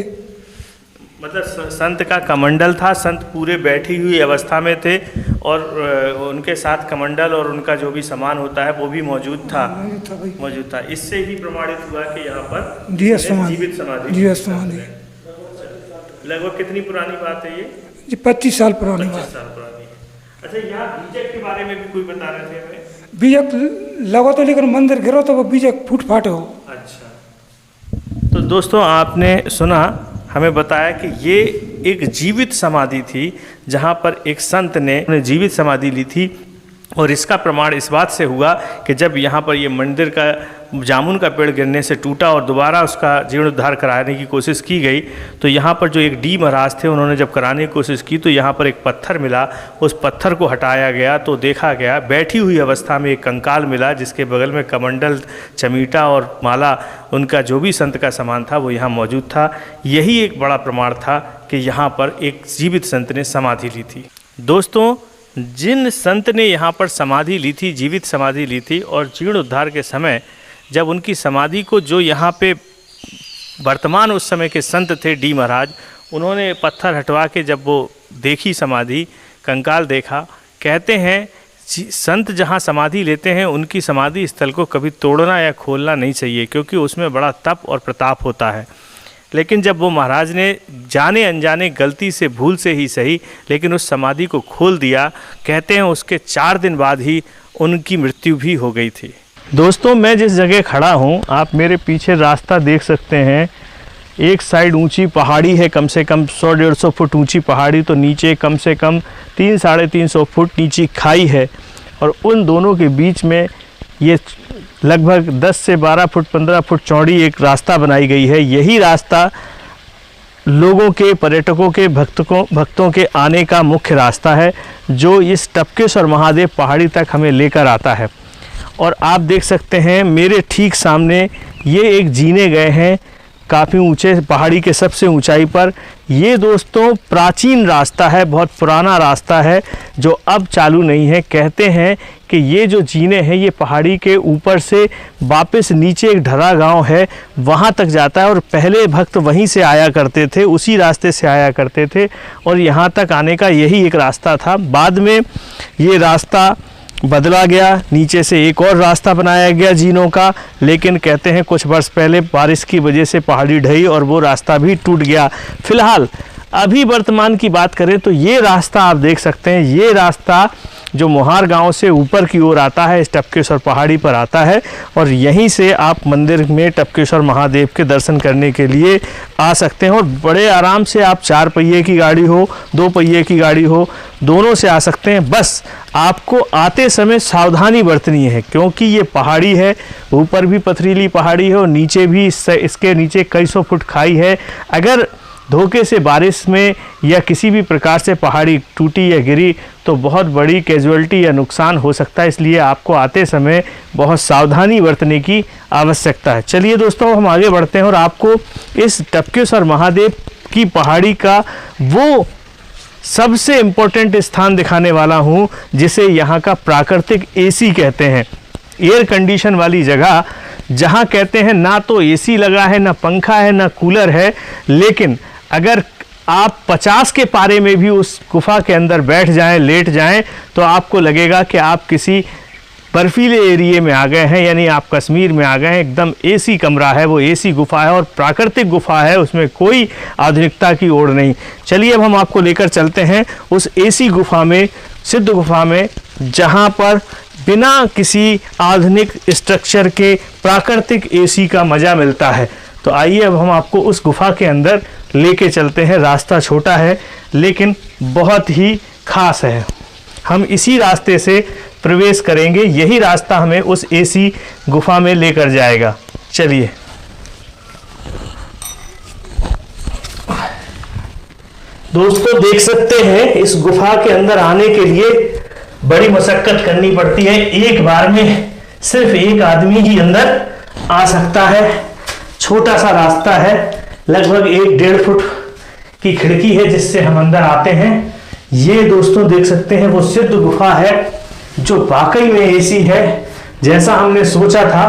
मतलब संत का कमंडल था, संत पूरे बैठी हुई अवस्था में थे और उनके साथ कमंडल और उनका जो भी सामान होता है वो भी मौजूद था, मौजूद था। इससे ही प्रमाणित हुआ कि यहाँ पर जीवित समाधि, जीवित समाधि। लगभग कितनी पुरानी बात है ये? जी 25 साल पुरानी 25 बात। साल पुरानी। अच्छा, यहाँ बीजक के बारे में भी कोई बता रहे थे हमें? बीजक लगा तो, लेकिन मंदिर गिरो तो वो बीजक फूट फाटे हो। अच्छा, तो दोस्तों आपने सुना, हमें बताया कि ये एक जीवित समाधि थी, जहाँ पर एक संत ने जीवित समाधि ली थी। और इसका प्रमाण इस बात से हुआ कि जब यहाँ पर ये मंदिर का जामुन का पेड़ गिरने से टूटा और दोबारा उसका जीर्णोद्धार कराने की कोशिश की गई, तो यहाँ पर जो एक डी महाराज थे, उन्होंने जब कराने की कोशिश की तो यहाँ पर एक पत्थर मिला, उस पत्थर को हटाया गया तो देखा गया बैठी हुई अवस्था में एक कंकाल मिला, जिसके बगल में कमंडल, चमीटा और माला, उनका जो भी संत का सामान था वो यहाँ मौजूद था। यही एक बड़ा प्रमाण था कि यहाँ पर एक जीवित संत ने समाधि ली थी। दोस्तों, जिन संत ने यहाँ पर समाधि ली थी, जीवित समाधि ली थी, और जीर्णोद्धार के समय जब उनकी समाधि को जो यहाँ पे वर्तमान उस समय के संत थे डी महाराज, उन्होंने पत्थर हटवा के जब वो देखी समाधि, कंकाल देखा, कहते हैं संत जहाँ समाधि लेते हैं उनकी समाधि स्थल को कभी तोड़ना या खोलना नहीं चाहिए, क्योंकि उसमें बड़ा तप और प्रताप होता है। लेकिन जब वो महाराज ने जाने अनजाने गलती से, भूल से ही सही, लेकिन उस समाधि को खोल दिया, कहते हैं उसके 4 दिन बाद ही उनकी मृत्यु भी हो गई थी। दोस्तों, मैं जिस जगह खड़ा हूँ, आप मेरे पीछे रास्ता देख सकते हैं। एक साइड ऊंची पहाड़ी है, कम से कम 100-150 फुट ऊंची पहाड़ी, तो नीचे कम से कम 300-350 फुट नीची खाई है, और उन दोनों के बीच में ये लगभग 10 से 12 फुट 15 फुट चौड़ी एक रास्ता बनाई गई है। यही रास्ता लोगों के, पर्यटकों के, भक्तों के आने का मुख्य रास्ता है, जो इस टपकेश्वर महादेव पहाड़ी तक हमें लेकर आता है। और आप देख सकते हैं मेरे ठीक सामने ये एक जीने गए हैं काफ़ी ऊंचे पहाड़ी के सबसे ऊंचाई पर। ये दोस्तों प्राचीन रास्ता है, बहुत पुराना रास्ता है, जो अब चालू नहीं है। कहते हैं कि ये जो जीने हैं ये पहाड़ी के ऊपर से वापस नीचे एक ढरा गांव है, वहाँ तक जाता है, और पहले भक्त वहीं से आया करते थे, उसी रास्ते से आया करते थे, और यहाँ तक आने का यही एक रास्ता था। बाद में ये रास्ता बदला गया, नीचे से एक और रास्ता बनाया गया जीनों का, लेकिन कहते हैं कुछ वर्ष पहले बारिश की वजह से पहाड़ी ढही और वो रास्ता भी टूट गया। फिलहाल अभी वर्तमान की बात करें तो ये रास्ता आप देख सकते हैं, ये रास्ता जो मोहार गांव से ऊपर की ओर आता है, इस टपकेश्वर पहाड़ी पर आता है, और यहीं से आप मंदिर में टपकेश्वर महादेव के दर्शन करने के लिए आ सकते हैं। और बड़े आराम से आप 4 पहिए की गाड़ी हो, 2 पहिए की गाड़ी हो, दोनों से आ सकते हैं। बस आपको आते समय सावधानी बरतनी है, क्योंकि ये पहाड़ी है, ऊपर भी पथरीली पहाड़ी है और नीचे भी इसके नीचे कई सौ फुट खाई है। अगर धोखे से बारिश में या किसी भी प्रकार से पहाड़ी टूटी या गिरी तो बहुत बड़ी कैजुअल्टी या नुकसान हो सकता है, इसलिए आपको आते समय बहुत सावधानी बरतने की आवश्यकता है। चलिए दोस्तों, हम आगे बढ़ते हैं और आपको इस टपकेश्वर महादेव की पहाड़ी का वो सबसे इम्पोर्टेंट स्थान दिखाने वाला हूँ, जिसे यहाँ का प्राकृतिक एसी कहते हैं, एयर कंडीशन वाली जगह, जहाँ कहते हैं ना तो एसी लगा है, ना पंखा है, ना कूलर है, लेकिन अगर आप 50 के पारे में भी उस गुफा के अंदर बैठ जाएं, लेट जाएं, तो आपको लगेगा कि आप किसी बर्फीले एरिया में आ गए हैं, यानी आप कश्मीर में आ गए हैं। एकदम एसी कमरा है, वो एसी गुफा है और प्राकृतिक गुफा है, उसमें कोई आधुनिकता की ओर नहीं। चलिए अब हम आपको लेकर चलते हैं उस एसी गुफा में, सिद्ध गुफा में, जहां पर बिना किसी आधुनिक स्ट्रक्चर के प्राकृतिक एसी का मज़ा मिलता है। तो आइए अब हम आपको उस गुफा के अंदर लेके चलते हैं। रास्ता छोटा है लेकिन बहुत ही खास है। हम इसी रास्ते से प्रवेश करेंगे, यही रास्ता हमें उस एसी गुफा में लेकर जाएगा। चलिए। दोस्तों देख सकते हैं इस गुफा के अंदर आने के लिए बड़ी मशक्कत करनी पड़ती है। एक बार में सिर्फ एक आदमी ही अंदर आ सकता है। छोटा सा रास्ता है, लगभग 1-1.5 फुट की खिड़की है जिससे हम अंदर आते हैं। ये दोस्तों देख सकते हैं वो सिद्ध गुफा है जो वाकई में एसी है। जैसा हमने सोचा था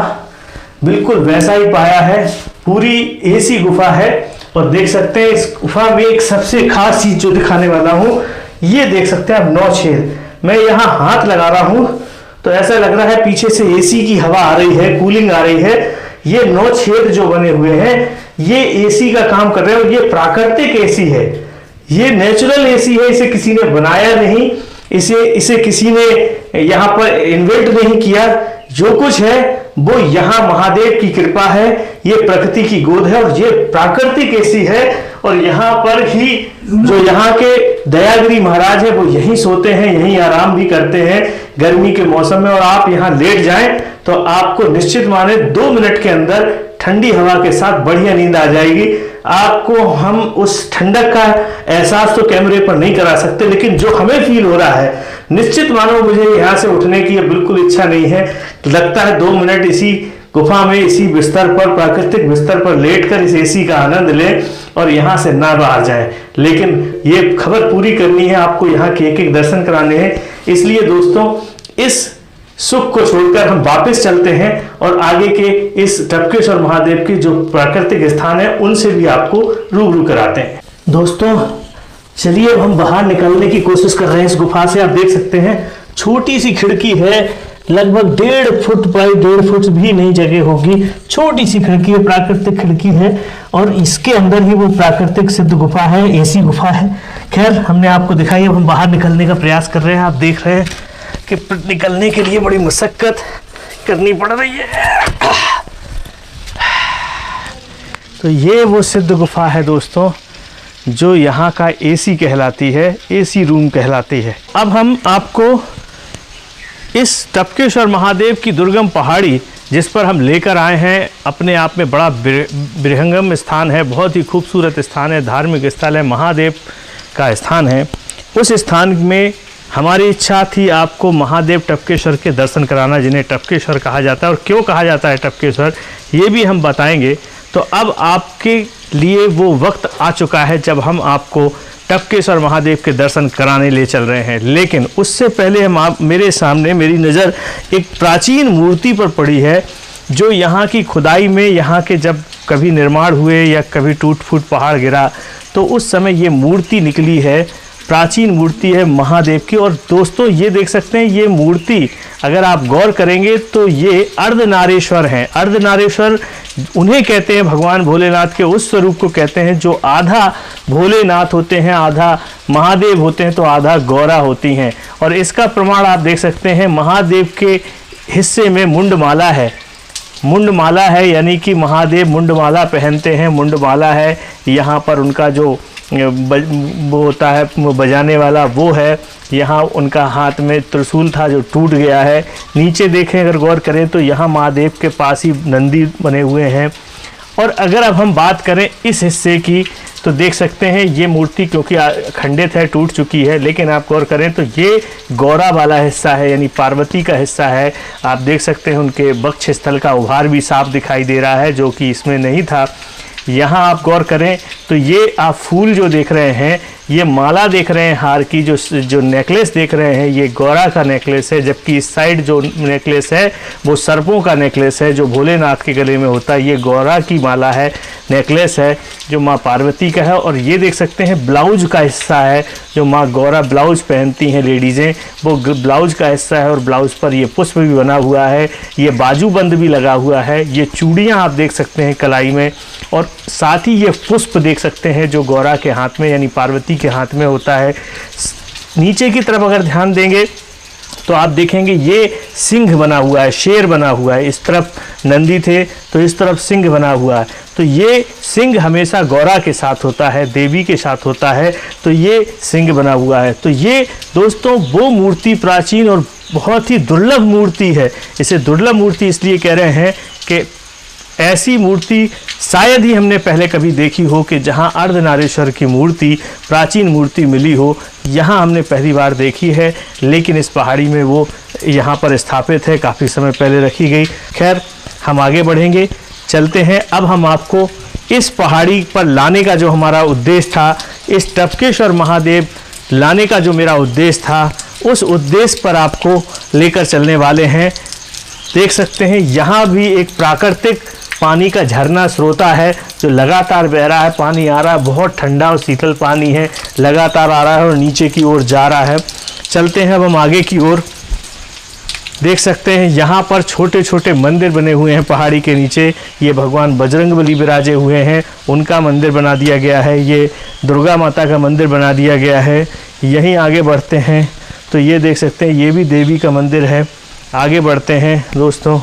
बिल्कुल वैसा ही पाया है। पूरी एसी गुफा है। और देख सकते हैं इस गुफा में एक सबसे खास चीज जो दिखाने वाला हूँ, ये देख सकते हैं आप 9 छेद। मैं यहाँ हाथ लगा रहा हूँ तो ऐसा लग रहा है पीछे से एसी की हवा आ रही है, कूलिंग आ रही है। ये 9 छेद जो बने हुए हैं ये एसी का काम कर रहे हैं। और ये प्राकृतिक एसी है, ये नेचुरल एसी है। इसे किसी ने बनाया नहीं, इसे किसी ने यहाँ पर इन्वेंट नहीं किया। जो कुछ है वो यहाँ महादेव की कृपा है। ये प्रकृति की गोद है और ये प्राकृतिक एसी है। और यहाँ पर ही जो यहाँ के दयागिरी महाराज है वो यहीं सोते हैं, यहीं आराम भी करते हैं गर्मी के मौसम में। और आप यहाँ लेट जाएं तो आपको निश्चित माने 2 मिनट के अंदर ठंडी हवा के साथ बढ़िया नींद आ जाएगी। आपको हम उस ठंडक का एहसास तो कैमरे पर नहीं करा सकते, लेकिन जो हमें फील हो रहा है निश्चित मानो मुझे यहाँ से उठने की बिल्कुल इच्छा नहीं है। लगता है 2 मिनट इसी गुफा में, इसी बिस्तर पर, प्राकृतिक बिस्तर पर लेटकर इस एसी का आनंद लें और यहाँ से ना बाहर जाएं। लेकिन ये खबर पूरी करनी है, आपको यहाँ के एक-एक दर्शन कराने हैं। इसलिए दोस्तों इस सुख को छोड़कर हम वापस चलते हैं और आगे के इस टपकेश्वर महादेव के जो प्राकृतिक स्थान है उनसे भी आपको रूबरू कराते हैं। दोस्तों चलिए अब हम बाहर निकलने की कोशिश कर रहे हैं इस गुफा से। आप देख सकते हैं छोटी सी खिड़की है, लगभग 1.5 फुट बाई 1.5 फुट भी नहीं जगह होगी। छोटी सी खिड़की है, प्राकृतिक खिड़की है और इसके अंदर ही वो प्राकृतिक सिद्ध गुफा है, एसी गुफा है। खैर हमने आपको दिखाई, अब हम बाहर निकलने का प्रयास कर रहे हैं। आप देख रहे हैं कि निकलने के लिए बड़ी मशक्कत करनी पड़ रही है। तो ये वो सिद्ध गुफा है दोस्तों जो यहाँ का एसी कहलाती है, एसी रूम कहलाती है। अब हम आपको इस टपकेश्वर महादेव की दुर्गम पहाड़ी जिस पर हम लेकर आए हैं, अपने आप में बड़ा विहंगम स्थान है, बहुत ही खूबसूरत स्थान है, धार्मिक स्थल है, महादेव का स्थान है। उस स्थान में हमारी इच्छा थी आपको महादेव टपकेश्वर के दर्शन कराना, जिन्हें टपकेश्वर कहा जाता है। और क्यों कहा जाता है टपकेश्वर ये भी हम बताएंगे। तो अब आपके लिए वो वक्त आ चुका है जब हम आपको टपकेश्वर महादेव के दर्शन कराने ले चल रहे हैं। लेकिन उससे पहले मेरे सामने मेरी नज़र एक प्राचीन मूर्ति पर पड़ी है जो यहाँ की खुदाई में, यहाँ के जब कभी निर्माण हुए या कभी टूट फूट पहाड़ गिरा तो उस समय ये मूर्ति निकली है। प्राचीन मूर्ति है महादेव की। और दोस्तों ये देख सकते हैं ये मूर्ति अगर आप गौर करेंगे तो ये अर्धनारीश्वर हैं। अर्धनारीश्वर उन्हें कहते हैं, भगवान भोलेनाथ के उस स्वरूप को कहते हैं जो आधा भोलेनाथ होते हैं, आधा महादेव होते हैं, तो आधा गौरा होती हैं। और इसका प्रमाण आप देख सकते हैं महादेव के हिस्से में मुंडमाला है। मुंडमाला है यानी कि महादेव मुंडमाला पहनते हैं। मुंडमाला है, यहाँ पर उनका जो वो होता है बजाने वाला वो है। यहाँ उनका हाथ में त्रिशूल था जो टूट गया है। नीचे देखें अगर गौर करें तो यहाँ महादेव के पास ही नंदी बने हुए हैं। और अगर अब हम बात करें इस हिस्से की तो देख सकते हैं ये मूर्ति क्योंकि खंडित है, टूट चुकी है, लेकिन आप गौर करें तो ये गौरा वाला हिस्सा है यानी पार्वती का हिस्सा है। आप देख सकते हैं उनके वक्ष स्थल का उभार भी साफ दिखाई दे रहा है जो कि इसमें नहीं था। यहाँ आप गौर करें तो ये आप फूल जो देख रहे हैं, ये माला देख रहे हैं हार की, जो नेकलेस देख रहे हैं ये गौरा का नेकलेस है। जबकि इस साइड जो नेकलेस है वो सर्पों का नेकलेस है जो भोलेनाथ के गले में होता है। ये गौरा की माला है, नेकलेस है जो माँ पार्वती का है। और ये देख सकते हैं ब्लाउज का हिस्सा है जो माँ गौरा ब्लाउज पहनती हैं लेडीज़ें, वो ब्लाउज का हिस्सा है। और ब्लाउज पर ये पुष्प भी बना हुआ है, ये बाजूबंद भी लगा हुआ है, ये चूड़ियाँ आप देख सकते हैं कलाई में। और साथ ही ये पुष्प देख सकते हैं जो गौरा के हाथ में यानी पार्वती के हाथ में होता है। नीचे की तरफ अगर ध्यान देंगे तो आप देखेंगे ये सिंह बना हुआ है, शेर बना हुआ है। इस तरफ नंदी थे तो इस तरफ सिंह बना हुआ है। तो ये सिंह हमेशा गौरा के साथ होता है, देवी के साथ होता है, तो ये सिंह बना हुआ है। तो ये दोस्तों वो मूर्ति प्राचीन और बहुत ही दुर्लभ मूर्ति है। इसे दुर्लभ मूर्ति इसलिए कह रहे हैं कि ऐसी मूर्ति शायद ही हमने पहले कभी देखी हो कि जहां अर्धनारीश्वर की मूर्ति, प्राचीन मूर्ति मिली हो। यहाँ हमने पहली बार देखी है, लेकिन इस पहाड़ी में वो यहाँ पर स्थापित है, काफ़ी समय पहले रखी गई। खैर, हम आगे बढ़ेंगे, चलते हैं। अब हम आपको इस पहाड़ी पर लाने का जो हमारा उद्देश्य था, इस टपकेश्वर महादेव लाने का जो मेरा उद्देश्य था, उस उद्देश्य पर आपको लेकर चलने वाले हैं। देख सकते हैं यहाँ भी एक प्राकृतिक पानी का झरना स्रोता है जो लगातार बह रहा है। पानी आ रहा है, बहुत ठंडा और शीतल पानी है, लगातार आ रहा है और नीचे की ओर जा रहा है। चलते हैं अब हम आगे की ओर। देख सकते हैं यहाँ पर छोटे छोटे मंदिर बने हुए हैं पहाड़ी के नीचे। ये भगवान बजरंगबली विराजे हुए हैं, उनका मंदिर बना दिया गया है। ये दुर्गा माता का मंदिर बना दिया गया है। यहीं आगे बढ़ते हैं तो ये देख सकते हैं, ये भी देवी का मंदिर है। आगे बढ़ते हैं दोस्तों।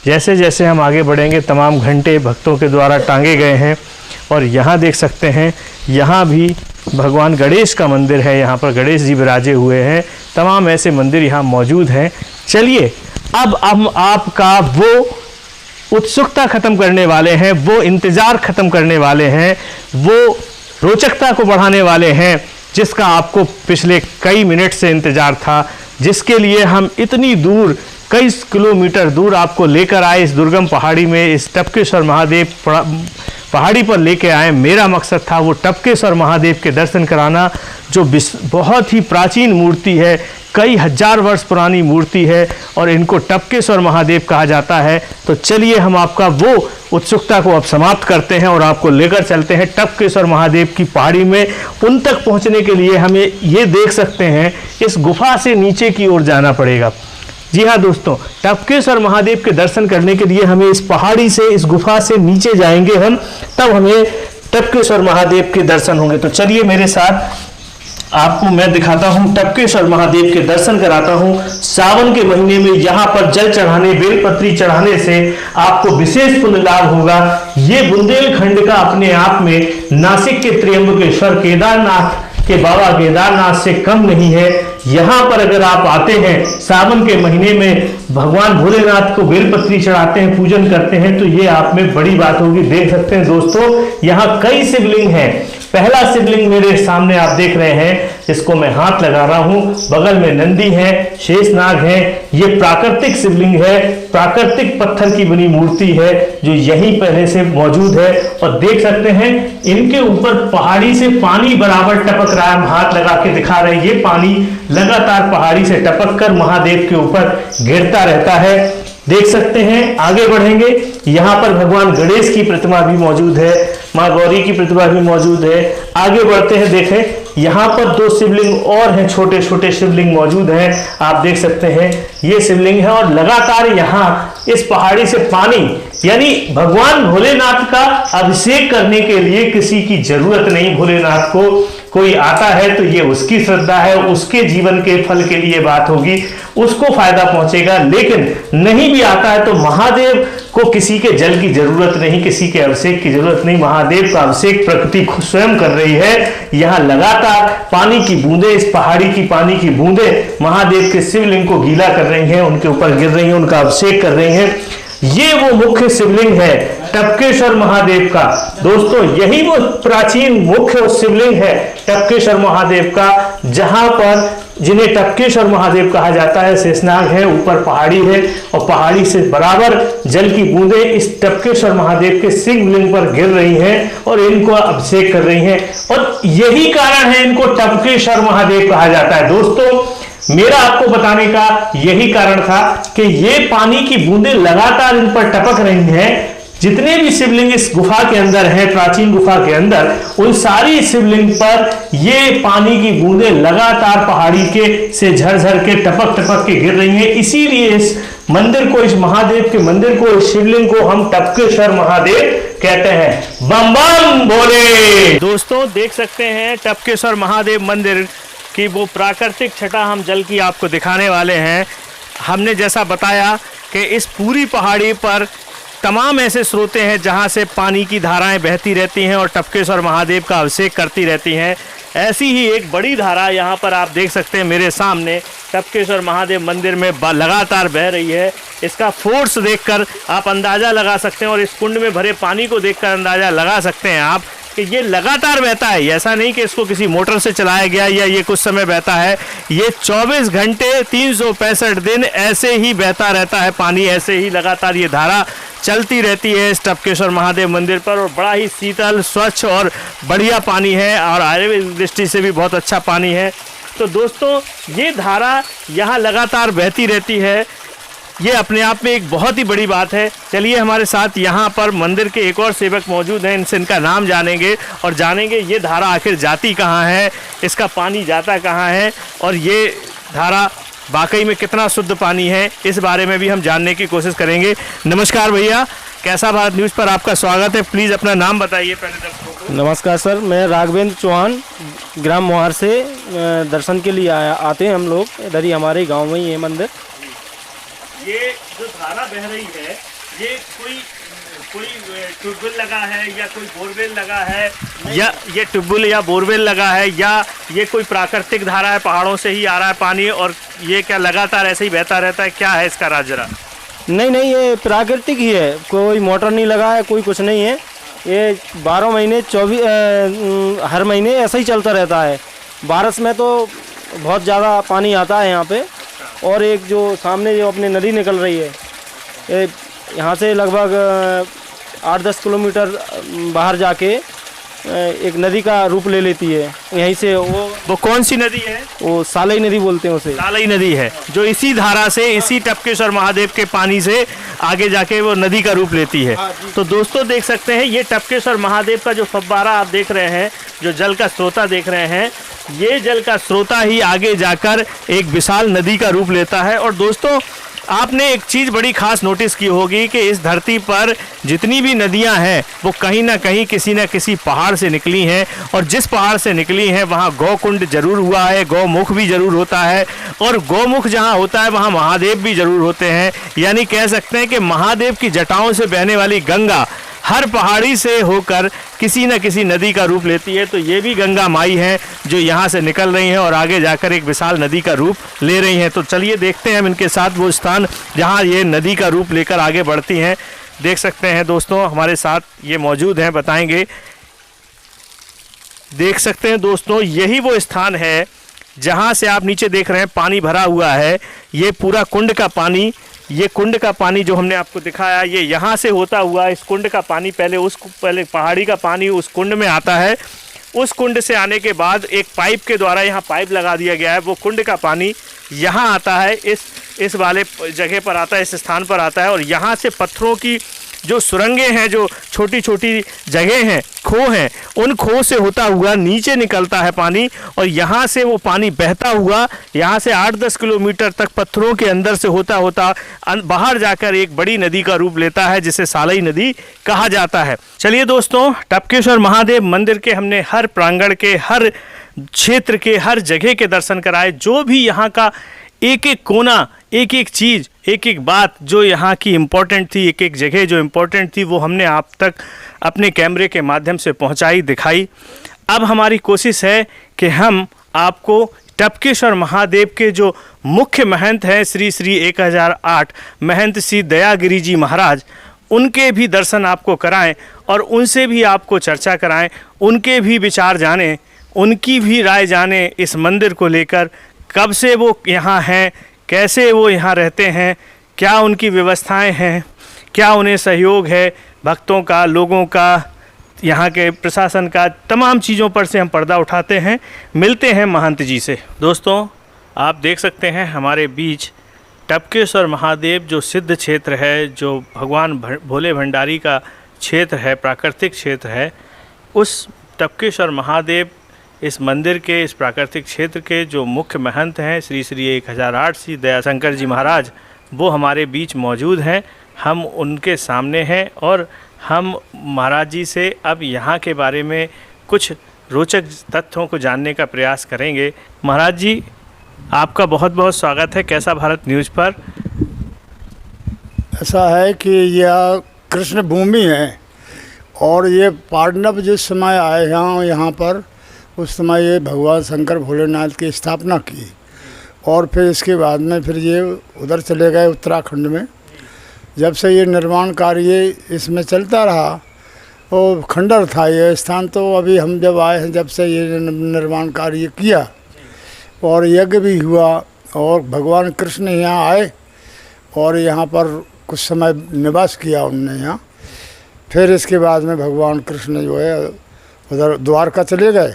जैसे जैसे हम आगे बढ़ेंगे तमाम घंटे भक्तों के द्वारा टांगे गए हैं। और यहाँ देख सकते हैं, यहाँ भी भगवान गणेश का मंदिर है। यहाँ पर गणेश जी विराजे हुए हैं। तमाम ऐसे मंदिर यहाँ मौजूद हैं। चलिए अब हम आपका वो उत्सुकता ख़त्म करने वाले हैं, वो इंतज़ार ख़त्म करने वाले हैं, वो रोचकता को बढ़ाने वाले हैं जिसका आपको पिछले कई मिनट से इंतज़ार था, जिसके लिए हम इतनी दूर, कई किलोमीटर दूर आपको लेकर आए। इस दुर्गम पहाड़ी में, इस टपकेश्वर महादेव पहाड़ी पर लेके आए। मेरा मकसद था वो टपकेश्वर महादेव के दर्शन कराना, जो बहुत ही प्राचीन मूर्ति है, कई हजार वर्ष पुरानी मूर्ति है और इनको टपकेश्वर महादेव कहा जाता है। तो चलिए हम आपका वो उत्सुकता को अब समाप्त करते हैं और आपको लेकर चलते हैं टपकेश्वर महादेव की पहाड़ी में। उन तक पहुंचने के लिए हमें ये देख सकते हैं, इस गुफा से नीचे की ओर जाना पड़ेगा। जी हाँ दोस्तों, टपकेश्वर महादेव के दर्शन करने के लिए हमें इस पहाड़ी से, इस गुफा से नीचे जाएंगे हम, तब हमें टपकेश्वर महादेव के दर्शन होंगे। तो चलिए मेरे साथ, आपको मैं दिखाता हूँ, टपकेश्वर महादेव के दर्शन कराता हूँ। सावन के महीने में यहाँ पर जल चढ़ाने, बेलपत्री चढ़ाने से आपको विशेष पुण्य लाभ होगा। ये बुंदेलखंड का अपने आप में नासिक के त्र्यंबकेश्वर, केदारनाथ के बाबा केदारनाथ से कम नहीं है। यहाँ पर अगर आप आते हैं सावन के महीने में, भगवान भोलेनाथ को बेलपत्री चढ़ाते हैं, पूजन करते हैं, तो ये आप में बड़ी बात होगी। देख सकते हैं दोस्तों, यहाँ कई शिवलिंग हैं। पहला शिवलिंग मेरे सामने आप देख रहे हैं, जिसको मैं हाथ लगा रहा हूं, बगल में नंदी है, शेषनाग है। ये प्राकृतिक शिवलिंग है, प्राकृतिक पत्थर की बनी मूर्ति है जो यहीं पहले से मौजूद है। और देख सकते हैं इनके ऊपर पहाड़ी से पानी बराबर टपक रहा है। हम हाथ लगा के दिखा रहे हैं, ये पानी लगातार पहाड़ी से टपक कर महादेव के ऊपर गिरता रहता है। देख सकते हैं, आगे बढ़ेंगे, यहाँ पर भगवान गणेश की प्रतिमा भी मौजूद है, माँ गौरी की प्रतिमा भी मौजूद है। आगे बढ़ते हैं, देखें यहाँ पर दो शिवलिंग और हैं, छोटे छोटे शिवलिंग मौजूद हैं। आप देख सकते हैं ये शिवलिंग है और लगातार यहाँ इस पहाड़ी से पानी, यानी भगवान भोलेनाथ का अभिषेक करने के लिए किसी की जरूरत नहीं। भोलेनाथ को कोई आता है तो ये उसकी श्रद्धा है, उसके जीवन के फल के लिए बात होगी, उसको फायदा पहुंचेगा। लेकिन नहीं भी आता है तो महादेव को किसी के जल की जरूरत नहीं, किसी के अभिषेक की जरूरत नहीं। महादेव का अभिषेक प्रकृति खुद स्वयं कर रही है। यहाँ लगातार पानी की बूंदे, इस पहाड़ी की पानी की बूंदे महादेव के शिवलिंग को गीला कर रही हैं, उनके ऊपर गिर रही हैं, उनका अभिषेक कर रही हैं। ये वो मुख्य शिवलिंग है टपकेश्वर महादेव का। दोस्तों यही वो प्राचीन मुख्य शिवलिंग है टपकेश्वर महादेव का, जहां पर जिन्हें टपकेश्वर महादेव कहा जाता है। शेषनाग है, ऊपर पहाड़ी है और पहाड़ी से बराबर जल की बूंदें इस टपकेश्वर महादेव के शिवलिंग पर गिर रही हैं और इनको अभिषेक कर रही हैं। और यही कारण है इनको टपकेश्वर महादेव कहा जाता है। दोस्तों मेरा आपको बताने का यही कारण था कि ये पानी की बूंदें लगातार इन पर टपक रही हैं। जितने भी शिवलिंग इस गुफा के अंदर हैं, प्राचीन गुफा के अंदर, उन सारी शिवलिंग पर ये पानी की बूंदें लगातार पहाड़ी के से झरझर के टपक टपक के गिर रही हैं। इसीलिए इस मंदिर को, इस महादेव के मंदिर को, इस शिवलिंग को हम टपकेश्वर महादेव कहते हैं। बम बम बोले। दोस्तों देख सकते हैं टपकेश्वर महादेव मंदिर कि वो प्राकृतिक छटा हम जल की आपको दिखाने वाले हैं। हमने जैसा बताया कि इस पूरी पहाड़ी पर तमाम ऐसे स्रोतें हैं जहां से पानी की धाराएं बहती रहती हैं और टपकेश्वर महादेव का अभिषेक करती रहती हैं। ऐसी ही एक बड़ी धारा यहाँ पर आप देख सकते हैं मेरे सामने टपकेश्वर महादेव मंदिर में लगातार बह रही है। इसका फोर्स देखकर आप अंदाज़ा लगा सकते हैं और इस कुंड में भरे पानी को देखकर अंदाज़ा लगा सकते हैं आप कि ये लगातार बहता है। ऐसा नहीं कि इसको किसी मोटर से चलाया गया या ये कुछ समय बहता है। ये 24 घंटे 365 दिन ऐसे ही बहता रहता है पानी, ऐसे ही लगातार ये धारा चलती रहती है इस टपकेश्वर महादेव मंदिर पर। और बड़ा ही शीतल, स्वच्छ और बढ़िया पानी है और आयुर्वेदिक दृष्टि से भी बहुत अच्छा पानी है। तो दोस्तों, ये धारा यहाँ लगातार बहती रहती है, ये अपने आप में एक बहुत ही बड़ी बात है। चलिए हमारे साथ यहाँ पर मंदिर के एक और सेवक मौजूद हैं, इनसे इनका नाम जानेंगे और जानेंगे ये धारा आखिर जाती कहाँ है, इसका पानी जाता कहाँ है और ये धारा वाकई में कितना शुद्ध पानी है, इस बारे में भी हम जानने की कोशिश करेंगे। नमस्कार भैया, कैसा भारत न्यूज़ पर आपका स्वागत है। प्लीज़ अपना नाम बताइए पहले दर्शकों को। नमस्कार सर, मैं राघवेंद्र चौहान, ग्राम मोहार से दर्शन के लिए आते हैं हम लोग। इधर ही हमारे गांव में ही है मंदिर। ये जो धारा बह रही है, ये कोई ट्यूबवेल लगा है या कोई बोरवेल लगा है, या ये ट्यूबवेल या बोरवेल लगा है, या ये कोई प्राकृतिक धारा है, पहाड़ों से ही आ रहा है पानी और ये क्या लगातार ऐसे ही बहता रहता है, क्या है इसका राज जरा? नहीं, ये प्राकृतिक ही है, कोई मोटर नहीं लगा है, कोई कुछ नहीं है। ये 12 महीने 24 हर महीने ऐसा ही चलता रहता है। बारिश में तो बहुत ज़्यादा पानी आता है यहाँ पे। और एक जो सामने जो अपने नदी निकल रही है, ये यहाँ से लगभग 8-10 किलोमीटर बाहर जाके एक नदी का रूप ले लेती है। यहीं से वो कौन सी नदी है? वो सालई नदी बोलते हैं उसे। सालई नदी है, जो इसी धारा से, इसी टपकेश्वर महादेव के पानी से आगे जाके वो नदी का रूप लेती है। तो दोस्तों देख सकते हैं, ये टपकेश्वर महादेव का जो फव्वारा आप देख रहे हैं, जो जल का स्रोता देख रहे हैं, ये जल का स्रोता ही आगे जाकर एक विशाल नदी का रूप लेता है। और दोस्तों, आपने एक चीज़ बड़ी खास नोटिस की होगी कि इस धरती पर जितनी भी नदियां हैं वो कहीं ना कहीं किसी न किसी पहाड़ से निकली हैं, और जिस पहाड़ से निकली हैं वहाँ गौकुंड जरूर हुआ है, गौमुख भी जरूर होता है, और गौमुख जहाँ होता है वहाँ महादेव भी जरूर होते हैं। यानी कह सकते हैं कि महादेव की जटाओं से बहने वाली गंगा हर पहाड़ी से होकर किसी न किसी नदी का रूप लेती है। तो ये भी गंगा माई हैं जो यहाँ से निकल रही हैं और आगे जाकर एक विशाल नदी का रूप ले रही हैं। तो चलिए देखते हैं हम इनके साथ वो स्थान जहाँ ये नदी का रूप लेकर आगे बढ़ती हैं। देख सकते हैं दोस्तों, हमारे साथ ये मौजूद हैं, बताएंगे। देख सकते हैं दोस्तों, यही वो स्थान है जहाँ से आप नीचे देख रहे हैं पानी भरा हुआ है। ये पूरा कुंड का पानी, ये कुंड का पानी जो हमने आपको दिखाया, ये यहाँ से होता हुआ इस कुंड का पानी पहले पहाड़ी का पानी उस कुंड में आता है। उस कुंड से आने के बाद एक पाइप के द्वारा, यहाँ पाइप लगा दिया गया है, वो कुंड का पानी यहाँ आता है, इस वाले जगह पर आता है, इस स्थान पर आता है। और यहाँ से पत्थरों की जो सुरंगें हैं, जो छोटी छोटी जगह हैं, खो हैं, उन खो से होता हुआ नीचे निकलता है पानी। और यहाँ से वो पानी बहता हुआ यहाँ से 8-10 किलोमीटर तक पत्थरों के अंदर से होता होता बाहर जाकर एक बड़ी नदी का रूप लेता है, जिसे सालई नदी कहा जाता है। चलिए दोस्तों, टपकेश्वर महादेव मंदिर के हमने हर प्रांगण के, हर क्षेत्र के, हर जगह के दर्शन कराए। जो भी यहाँ का एक एक कोना, एक एक चीज़, एक एक बात जो यहाँ की इम्पोर्टेंट थी, एक एक जगह जो इम्पोर्टेंट थी, वो हमने आप तक अपने कैमरे के माध्यम से पहुँचाई, दिखाई। अब हमारी कोशिश है कि हम आपको टपकेश्वर महादेव के जो मुख्य महंत हैं, श्री श्री 1008 महंत श्री दयागिरी जी महाराज, उनके भी दर्शन आपको कराएं और उनसे भी आपको चर्चा कराएं, उनके भी विचार जानें, उनकी भी राय जानें इस मंदिर को लेकर। कब से वो यहाँ हैं, कैसे वो यहाँ रहते हैं, क्या उनकी व्यवस्थाएं हैं, क्या उन्हें सहयोग है भक्तों का, लोगों का, यहाँ के प्रशासन का, तमाम चीज़ों पर से हम पर्दा उठाते हैं। मिलते हैं महंत जी से। दोस्तों, आप देख सकते हैं हमारे बीच टपकेश्वर महादेव जो सिद्ध क्षेत्र है, जो भगवान भोले भंडारी का क्षेत्र है, प्राकृतिक क्षेत्र है, उस टपकेश्वर महादेव इस मंदिर के, इस प्राकृतिक क्षेत्र के जो मुख्य महंत हैं, श्री श्री 1008 श्री दयाशंकर जी महाराज, वो हमारे बीच मौजूद हैं। हम उनके सामने हैं और हम महाराज जी से अब यहाँ के बारे में कुछ रोचक तथ्यों को जानने का प्रयास करेंगे। महाराज जी, आपका बहुत बहुत स्वागत है कैसा भारत न्यूज़ पर। ऐसा है कि यह कृष्ण भूमि है और ये पांडव जिस समय आए यहाँ पर उस समय ये भगवान शंकर भोलेनाथ की स्थापना की और फिर इसके बाद में फिर ये उधर चले गए उत्तराखंड में। जब से ये निर्माण कार्य इसमें चलता रहा, वो खंडर था ये स्थान, तो अभी हम जब आए हैं जब से ये निर्माण कार्य किया और यज्ञ भी हुआ और भगवान कृष्ण यहाँ आए और यहाँ पर कुछ समय निवास किया उनने यहाँ। फिर इसके बाद में भगवान कृष्ण जो है उधर द्वारका चले गए,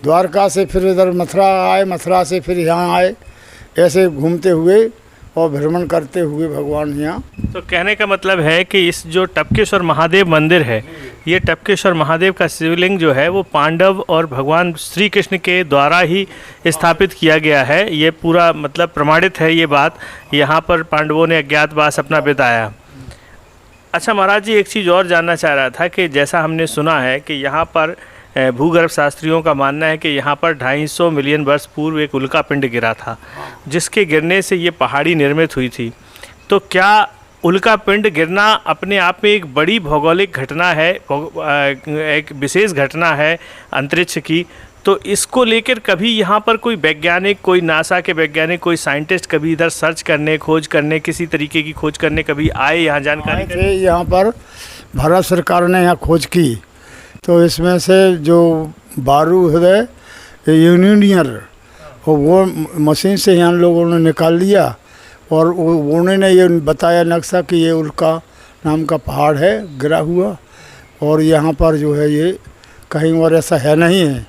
द्वारका से फिर इधर मथुरा आए, मथुरा से फिर यहाँ आए, ऐसे घूमते हुए और भ्रमण करते हुए भगवान यहाँ। तो कहने का मतलब है कि इस जो टपकेश्वर महादेव मंदिर है, ये टपकेश्वर महादेव का शिवलिंग जो है वो पांडव और भगवान श्री कृष्ण के द्वारा ही स्थापित किया गया है। ये पूरा मतलब प्रमाणित है ये बात। यहाँ पर पांडवों ने अज्ञातवास अपना बिताया। अच्छा महाराज जी, एक चीज़ और जानना चाह रहा था कि जैसा हमने सुना है कि यहाँ पर भूगर्भ शास्त्रियों का मानना है कि यहाँ पर 250 मिलियन वर्ष पूर्व एक उल्का पिंड गिरा था, जिसके गिरने से ये पहाड़ी निर्मित हुई थी। तो क्या उल्का पिंड गिरना अपने आप में एक बड़ी भौगोलिक घटना है, एक विशेष घटना है अंतरिक्ष की? तो इसको लेकर कभी यहाँ पर कोई वैज्ञानिक, कोई नासा के वैज्ञानिक, कोई साइंटिस्ट कभी इधर सर्च करने, खोज करने, किसी तरीके की खोज करने कभी आए यहाँ जानकारी थे? यहाँ पर भारत सरकार ने यहाँ खोज की तो इसमें से जो बारूद है यूनियर वो मशीन से यहाँ लोगों ने निकाल लिया और उन्होंने ये बताया नक्शा कि ये उल्का नाम का पहाड़ है गिरा हुआ और यहाँ पर जो है ये कहीं और ऐसा है नहीं है।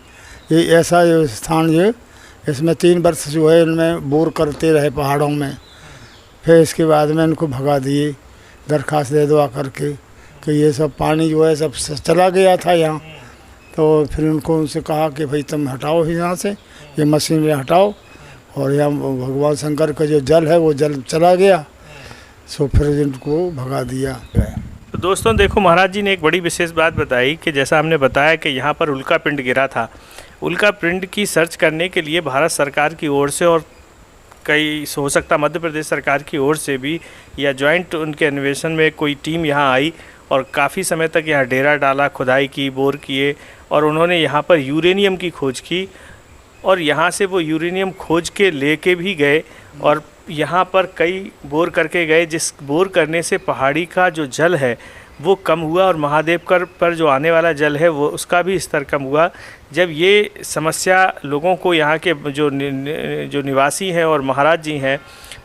ये ऐसा जो स्थान ये इसमें 3 वर्ष जो है इनमें बोर करते रहे पहाड़ों में। फिर इसके बाद में इनको भगा दिए, दरख्वास्त दे दो आकर के कि ये सब पानी जो है सब चला गया था यहाँ। तो फिर उनसे कहा कि भाई तुम हटाओ यहाँ से, ये मशीन हटाओ और यहाँ भगवान शंकर का जो जल है वो जल चला गया, सो फिर इनको भगा दिया। तो दोस्तों देखो, महाराज जी ने एक बड़ी विशेष बात बताई कि जैसा हमने बताया कि यहाँ पर उल्का पिंड गिरा था। उल्का पिंड की सर्च करने के लिए भारत सरकार की ओर से और कई हो सकता मध्य प्रदेश सरकार की ओर से भी या जॉइंट उनके अन्वेषण में कोई टीम यहाँ आई और काफ़ी समय तक यहाँ डेरा डाला, खुदाई की, बोर किए और उन्होंने यहाँ पर यूरेनियम की खोज की और यहाँ से वो यूरेनियम खोज के लेके भी गए और यहाँ पर कई बोर करके गए, जिस बोर करने से पहाड़ी का जो जल है वो कम हुआ और महादेव पर जो आने वाला जल है वो उसका भी स्तर कम हुआ। जब ये समस्या लोगों को यहाँ के जो निवासी हैं और महाराज जी हैं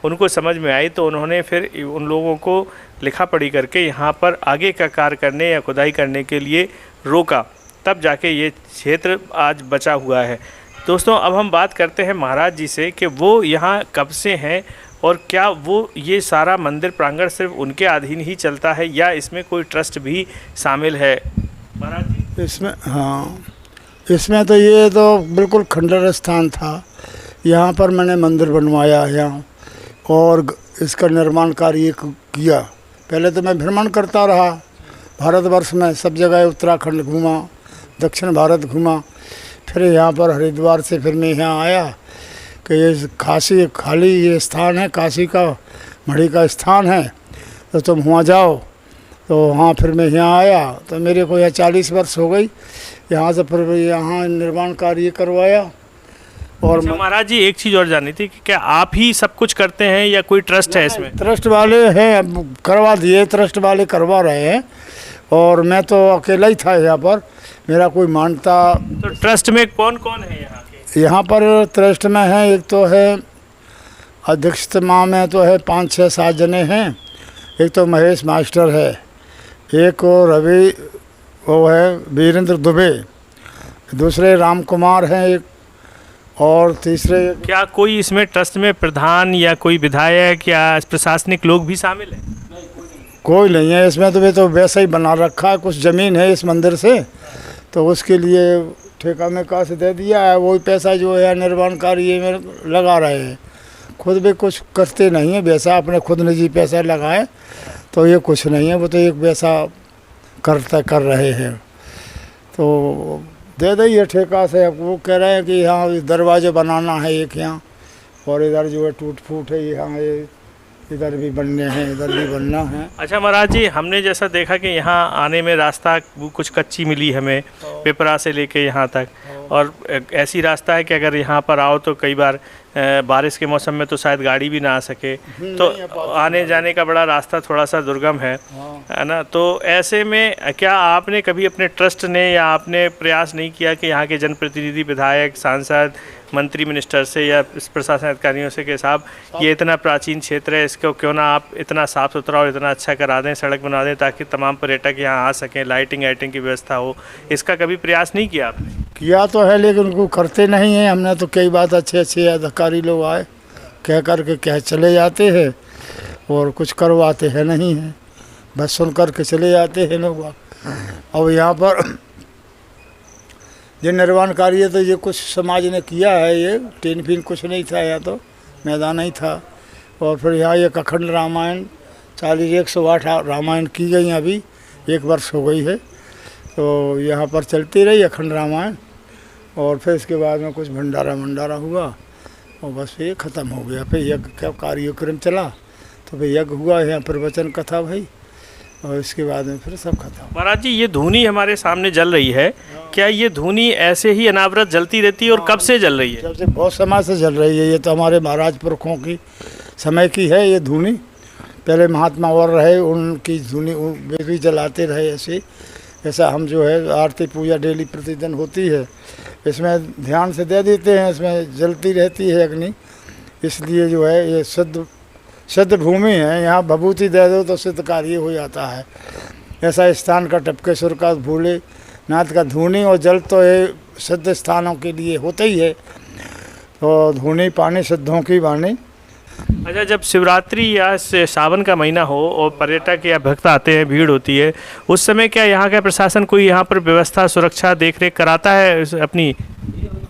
उनको समझ में आई तो उन्होंने फिर उन लोगों को लिखा पढ़ी करके यहाँ पर आगे का कार्य करने या खुदाई करने के लिए रोका, तब जाके ये क्षेत्र आज बचा हुआ है। दोस्तों अब हम बात करते हैं महाराज जी से कि वो यहाँ कब से हैं और क्या वो ये सारा मंदिर प्रांगण सिर्फ उनके अधीन ही चलता है या इसमें कोई ट्रस्ट भी शामिल है महाराज जी? इसमें हाँ, इसमें तो ये तो बिल्कुल खंडर स्थान था। यहाँ पर मैंने मंदिर बनवाया यहाँ और इसका निर्माण कार्य किया। पहले तो मैं भ्रमण करता रहा भारतवर्ष में, सब जगह उत्तराखंड घूमा, दक्षिण भारत घूमा, फिर यहाँ पर हरिद्वार से फिर मैं यहाँ आया कि ये काशी खाली ये स्थान है, काशी का मणि का स्थान है, तो तुम वहाँ जाओ। तो वहाँ फिर मैं यहाँ आया तो मेरे को यहाँ 40 वर्ष हो गई। यहाँ से फिर यहाँ निर्माण कार्य करवाया। और अच्छा महाराज जी, एक चीज़ और जाननी थी कि क्या आप ही सब कुछ करते हैं या कोई ट्रस्ट है इसमें? ट्रस्ट वाले हैं, करवा दिए, ट्रस्ट वाले करवा रहे हैं और मैं तो अकेला ही था यहाँ पर, मेरा कोई मानता। तो ट्रस्ट में कौन कौन है यहाँ के? यहाँ पर ट्रस्ट में है, एक तो है अध्यक्षता में तो है 5-6-7 जने हैं। एक तो महेश मास्टर है, एक रवि वो है वीरेंद्र दुबे, दूसरे राम कुमार हैं एक, और तीसरे। क्या कोई इसमें ट्रस्ट में प्रधान या कोई विधायक या प्रशासनिक लोग भी शामिल हैं? कोई नहीं है इसमें, तो वे तो वैसा ही बना रखा है। कुछ ज़मीन है इस मंदिर से तो उसके लिए ठेका में कहा से दे दिया है, वही पैसा जो है निर्माण कार्य में लगा रहे हैं। खुद भी कुछ करते नहीं है वैसा, अपने खुद निजी पैसा लगाए तो ये कुछ नहीं है, वो तो एक वैसा कर रहे हैं। तो दे दी ठेका से। अब वो कह रहे हैं कि यहाँ दरवाजे बनाना है एक यहाँ, और इधर जो है टूट फूट है, यहाँ ये इधर भी बनने हैं, इधर भी बनना है। अच्छा महाराज जी, हमने जैसा देखा कि यहाँ आने में रास्ता कुछ कच्ची मिली हमें, पिपरा से लेके यहाँ तक, और ऐसी रास्ता है कि अगर यहाँ पर आओ तो कई बार बारिश के मौसम में तो शायद गाड़ी भी ना आ सके, तो आने जाने का बड़ा रास्ता थोड़ा सा दुर्गम है ना। तो ऐसे में क्या आपने कभी अपने ट्रस्ट ने या आपने प्रयास नहीं किया कि यहाँ के जनप्रतिनिधि, विधायक, सांसद, मंत्री, मिनिस्टर से या प्रशासन अधिकारियों से कि साहब ये इतना प्राचीन क्षेत्र है, इसको क्यों ना आप इतना साफ़ सुथरा और इतना अच्छा करा दें, सड़क बना दें ताकि तमाम पर्यटक यहाँ आ सकें, लाइटिंग की व्यवस्था हो, इसका कभी प्रयास नहीं किया आपने? किया तो है लेकिन उनको करते नहीं हैं। हमने तो कई बात अच्छे अधिकारी लोग आए कह कर के कह चले जाते हैं और कुछ करवाते हैं नहीं हैं, बस सुन कर के चले जाते हैं लोग। अब यहाँ पर ये निर्माण कार्य तो ये कुछ समाज ने किया है, ये टीन फीन कुछ नहीं था, यहाँ तो मैदान ही था। और फिर यहाँ एक अखंड रामायण 108 रामायण की गई, अभी 1 वर्ष हो गई है, तो यहाँ पर चलती रही अखंड रामायण। और फिर इसके बाद में कुछ भंडारा हुआ और बस ये ख़त्म हो गया। फिर यज्ञ का कार्यक्रम चला तो फिर यज्ञ हुआ, यहाँ प्रवचन कथा भाई, और इसके बाद में फिर सब खत्म। महाराज जी, ये धूनी हमारे सामने जल रही है, क्या ये धूनी ऐसे ही अनावरत जलती रहती है और कब से जल रही है? जब से बहुत समय से जल रही है, ये तो हमारे महाराज पुरखों की समय की है ये धूनी। पहले महात्मा और रहे, उनकी धूनी वे भी जलाते रहे ऐसे। ऐसा हम जो है आरती पूजा डेली प्रतिदिन होती है, इसमें ध्यान से दे देते हैं, इसमें जलती रहती है अग्नि। इसलिए जो है ये सिद्ध भूमि है, यहाँ भभूति दे दो तो सिद्ध कार्य हो जाता है। ऐसा स्थान का टपकेश्वर का, भोलेनाथ का धूनी और जल तो ये सिद्ध स्थानों के लिए होते ही है। तो धूनी पानी सिद्धों की वाणी। अच्छा, जब शिवरात्रि या सावन का महीना हो और पर्यटक या भक्त आते हैं, भीड़ होती है, उस समय क्या यहाँ का प्रशासन कोई यहाँ पर व्यवस्था, सुरक्षा, देख रेख कराता है अपनी?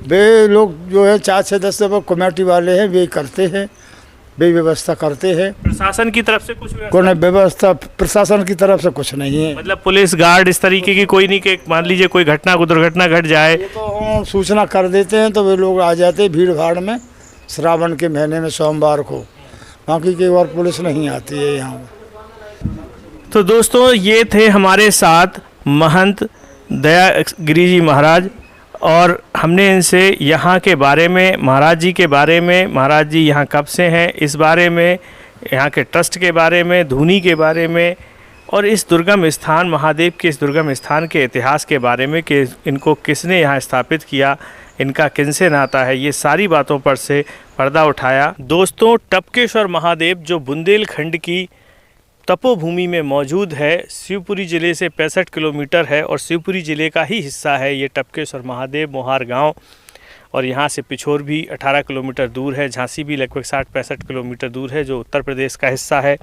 वे लोग जो है 4 से 10 दफा कमेटी वाले हैं, वे करते हैं, वे व्यवस्था करते हैं। प्रशासन की तरफ से कुछ व्यवस्था प्रशासन की तरफ से कुछ नहीं है, मतलब पुलिस गार्ड इस तरीके की कोई नहीं कि मान लीजिए कोई दुर्घटना घट जाए तो हम सूचना कर देते हैं तो वे लोग आ जाते हैं भीड़ भाड़ में, श्रावण के महीने में सोमवार को। बाकी की और पुलिस नहीं आती है यहाँ। तो दोस्तों, ये थे हमारे साथ महंत दयागिरी जी महाराज, और हमने इनसे यहाँ के बारे में, महाराज जी के बारे में, महाराज जी यहाँ कब से हैं इस बारे में, यहाँ के ट्रस्ट के बारे में, धूनी के बारे में, और इस दुर्गम स्थान, महादेव के इस दुर्गम स्थान के इतिहास के बारे में कि इनको किसने यहाँ स्थापित किया, इनका किनसे नाता है, ये सारी बातों पर से पर्दा उठाया। दोस्तों, टपकेश्वर महादेव जो बुंदेलखंड की तपोभूमि में मौजूद है, शिवपुरी ज़िले से 65 किलोमीटर है और शिवपुरी ज़िले का ही हिस्सा है ये टपकेश्वर महादेव, मोहार गांव। और यहाँ से पिछोर भी 18 किलोमीटर दूर है, झांसी भी लगभग 60-65 किलोमीटर दूर है जो उत्तर प्रदेश का हिस्सा है।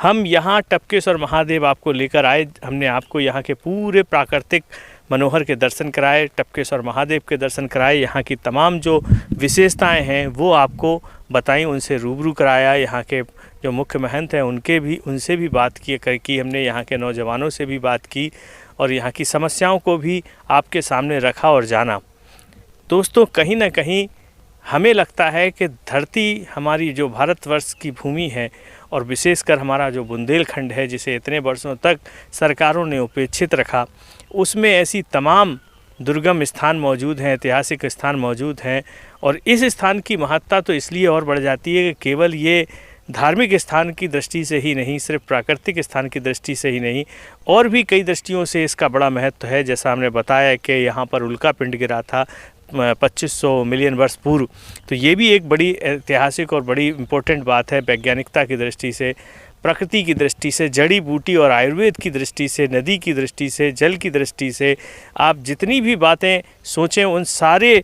हम यहाँ टपकेश्वर महादेव आपको लेकर आए, हमने आपको यहाँ के पूरे प्राकृतिक मनोहर के दर्शन कराए, टपकेश्वर महादेव के दर्शन कराए, यहाँ की तमाम जो विशेषताएं हैं वो आपको बताई, उनसे रूबरू कराया। यहाँ के जो मुख्य महंत हैं उनसे भी बात की हमने, यहाँ के नौजवानों से भी बात की और यहाँ की समस्याओं को भी आपके सामने रखा और जाना। दोस्तों, कहीं ना कहीं हमें लगता है कि धरती हमारी जो भारतवर्ष की भूमि है और विशेषकर हमारा जो बुंदेलखंड है, जिसे इतने वर्षों तक सरकारों ने उपेक्षित रखा, उसमें ऐसी तमाम दुर्गम स्थान मौजूद हैं, ऐतिहासिक स्थान मौजूद हैं। और इस स्थान की महत्ता तो इसलिए और बढ़ जाती है कि केवल ये धार्मिक स्थान की दृष्टि से ही नहीं, सिर्फ प्राकृतिक स्थान की दृष्टि से ही नहीं, और भी कई दृष्टियों से इसका बड़ा महत्व है। जैसा हमने बताया कि यहाँ पर उल्का पिंड गिरा था 2500 मिलियन वर्ष पूर्व, तो ये भी एक बड़ी ऐतिहासिक और बड़ी इम्पोर्टेंट बात है वैज्ञानिकता की दृष्टि से, प्रकृति की दृष्टि से, जड़ी बूटी और आयुर्वेद की दृष्टि से, नदी की दृष्टि से, जल की दृष्टि से, आप जितनी भी बातें सोचें उन सारे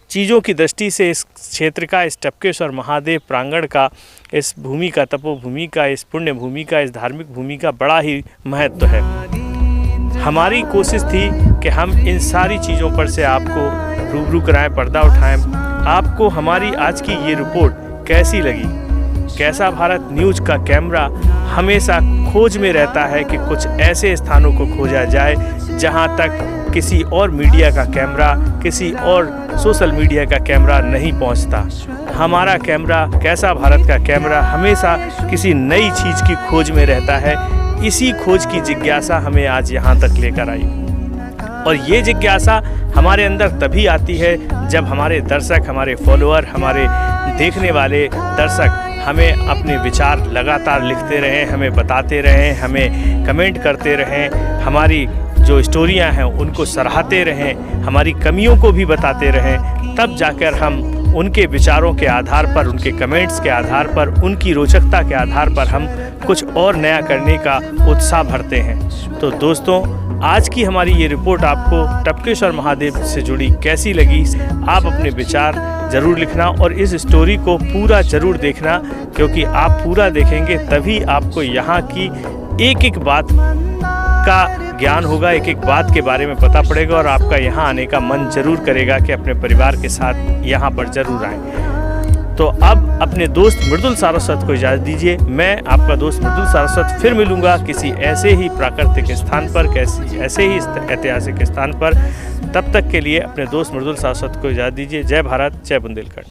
चीज़ों की दृष्टि से इस क्षेत्र का, इस टपकेश्वर महादेव प्रांगण का, इस भूमि का, तपोभूमि का, इस पुण्य भूमि का, इस धार्मिक भूमि का बड़ा ही महत्व है। हमारी कोशिश थी कि हम इन सारी चीज़ों पर से आपको रूबरू कराएं, पर्दा उठाएं। आपको हमारी आज की ये रिपोर्ट कैसी लगी? कैसा भारत न्यूज़ का कैमरा हमेशा खोज में रहता है कि कुछ ऐसे स्थानों को खोजा जाए जहां तक किसी और मीडिया का कैमरा, किसी और सोशल मीडिया का कैमरा नहीं पहुंचता। हमारा कैमरा, कैसा भारत का कैमरा, हमेशा किसी नई चीज़ की खोज में रहता है। इसी खोज की जिज्ञासा हमें आज यहाँ तक लेकर आई, और ये जिज्ञासा हमारे अंदर तभी आती है जब हमारे दर्शक, हमारे फॉलोअर, हमारे देखने वाले दर्शक हमें अपने विचार लगातार लिखते रहें, हमें बताते रहें, हमें कमेंट करते रहें, हमारी जो स्टोरियां हैं उनको सराहते रहें, हमारी कमियों को भी बताते रहें। तब जाकर हम उनके विचारों के आधार पर, उनके कमेंट्स के आधार पर, उनकी रोचकता के आधार पर हम कुछ और नया करने का उत्साह भरते हैं। तो दोस्तों, आज की हमारी ये रिपोर्ट आपको टपकेश्वर महादेव से जुड़ी कैसी लगी? आप अपने विचार ज़रूर लिखना और इस स्टोरी को पूरा ज़रूर देखना, क्योंकि आप पूरा देखेंगे तभी आपको यहाँ की एक एक बात का ज्ञान होगा, एक एक बात के बारे में पता पड़ेगा, और आपका यहाँ आने का मन ज़रूर करेगा कि अपने परिवार के साथ यहाँ पर ज़रूर आएँ। तो अब अपने दोस्त मृदुल सारस्वत को इजाज़त दीजिए। मैं आपका दोस्त मृदुल सारस्वत फिर मिलूँगा किसी ऐसे ही प्राकृतिक स्थान पर, ऐसे ही ऐतिहासिक स्थान पर। तब तक के लिए अपने दोस्त मृदुल सारस्वत को इजाज़त दीजिए। जय भारत, जय बुंदेलखंड।